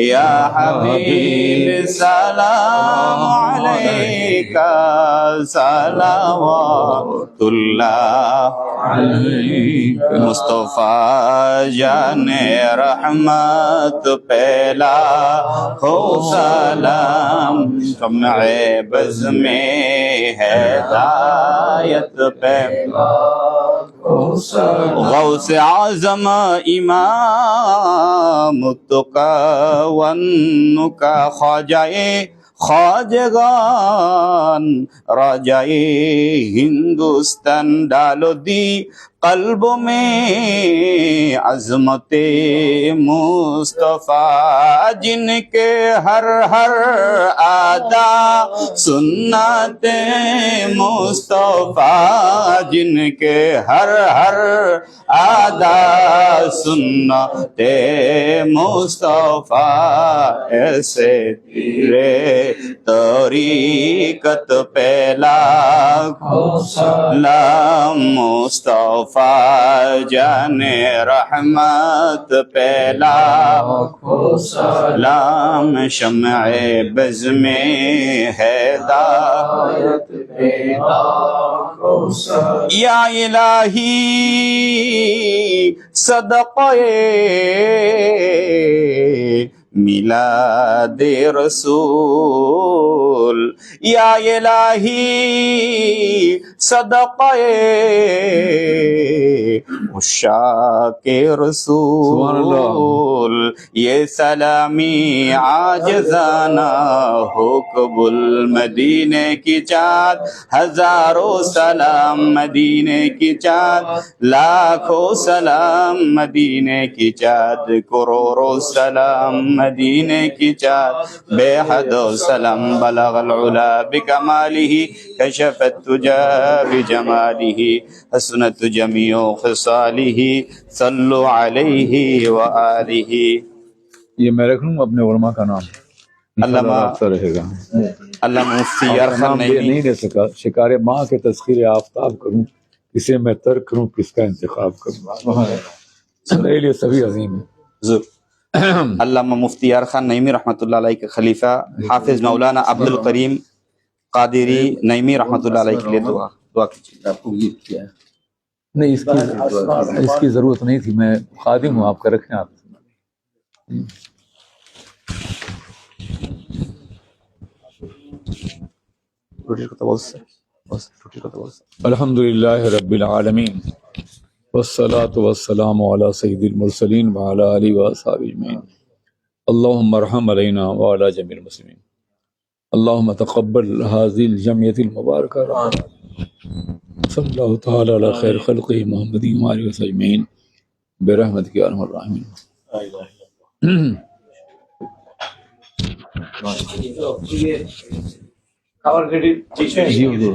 یا حبیب سلام علیکہ صلوات اللہ مصطفیٰ جان رحمت پہلا ہو سلام، شمع بز میں ہدایت پہلا غوث اعظم امام التقی والنکا خواجہ خواجگان راجائے ہندوستان، ڈالو دی قلب میں عظمت مصطفیٰ، جن کے ہر ہر ادا سنت مصطفیٰ، جن کے ہر ہر ادا سنت مصطفیٰ، ایسے تیرے طریقت پہلا سلام مصطفیٰ جان رحمت پہلا سلام، شمع بز میں ہدایت پیدا یا الہی صدقے میلاد رسول، یا الہی صدقے عشاق رسول، یہ سلامی عاجزانہ ہو قبول مدینے کی چاند، ہزاروں سلام مدینے کی چاند، لاکھوں سلام مدینے کی چاند، کروڑوں سلام مدینے کی چاند، بے حد سلام بلغ العلا بکمالہ، کشف التجا بجمالہ، حسنت جمیع خصالہ، صلو علیہ وآلہ. یہ میں رکھ لوں اپنے علماء کا نام، علامہ رہے گا. علامہ مفتی ارخان نہیں دے سکا، شکار ماں کے تذکیر آفتاب کروں، کسے میں ترک کروں، کس کا انتخاب کروں. میرے لیے سبھی عظیم ہیں. علامہ مفتی ارخان نعیمی رحمۃ اللہ علیہ کے خلیفہ حافظ مولانا عبد الکریم قادری نعیمی رحمۃ اللہ علیہ کے لیے دعا کیجیے. نہیں اس کی ضرورت نہیں تھی، میں خادم ہوں آپ کا، رکھیں آپ. الحمد للہ رب العالمین والصلاة والسلام علی سید المرسلین وعلی آلہ وصحبہ اجمعین. اللہم ارحم علینا وعلی جمیع المسلمین. اللہم تقبل هذه الجمعیت المبارکہ. صلی اللہ تعالی علی خیر خلقہ محمد وآلہ وصحبہ اجمعین برحمتک یا ارحم الراحمین. খাবার রেডি جی حضور.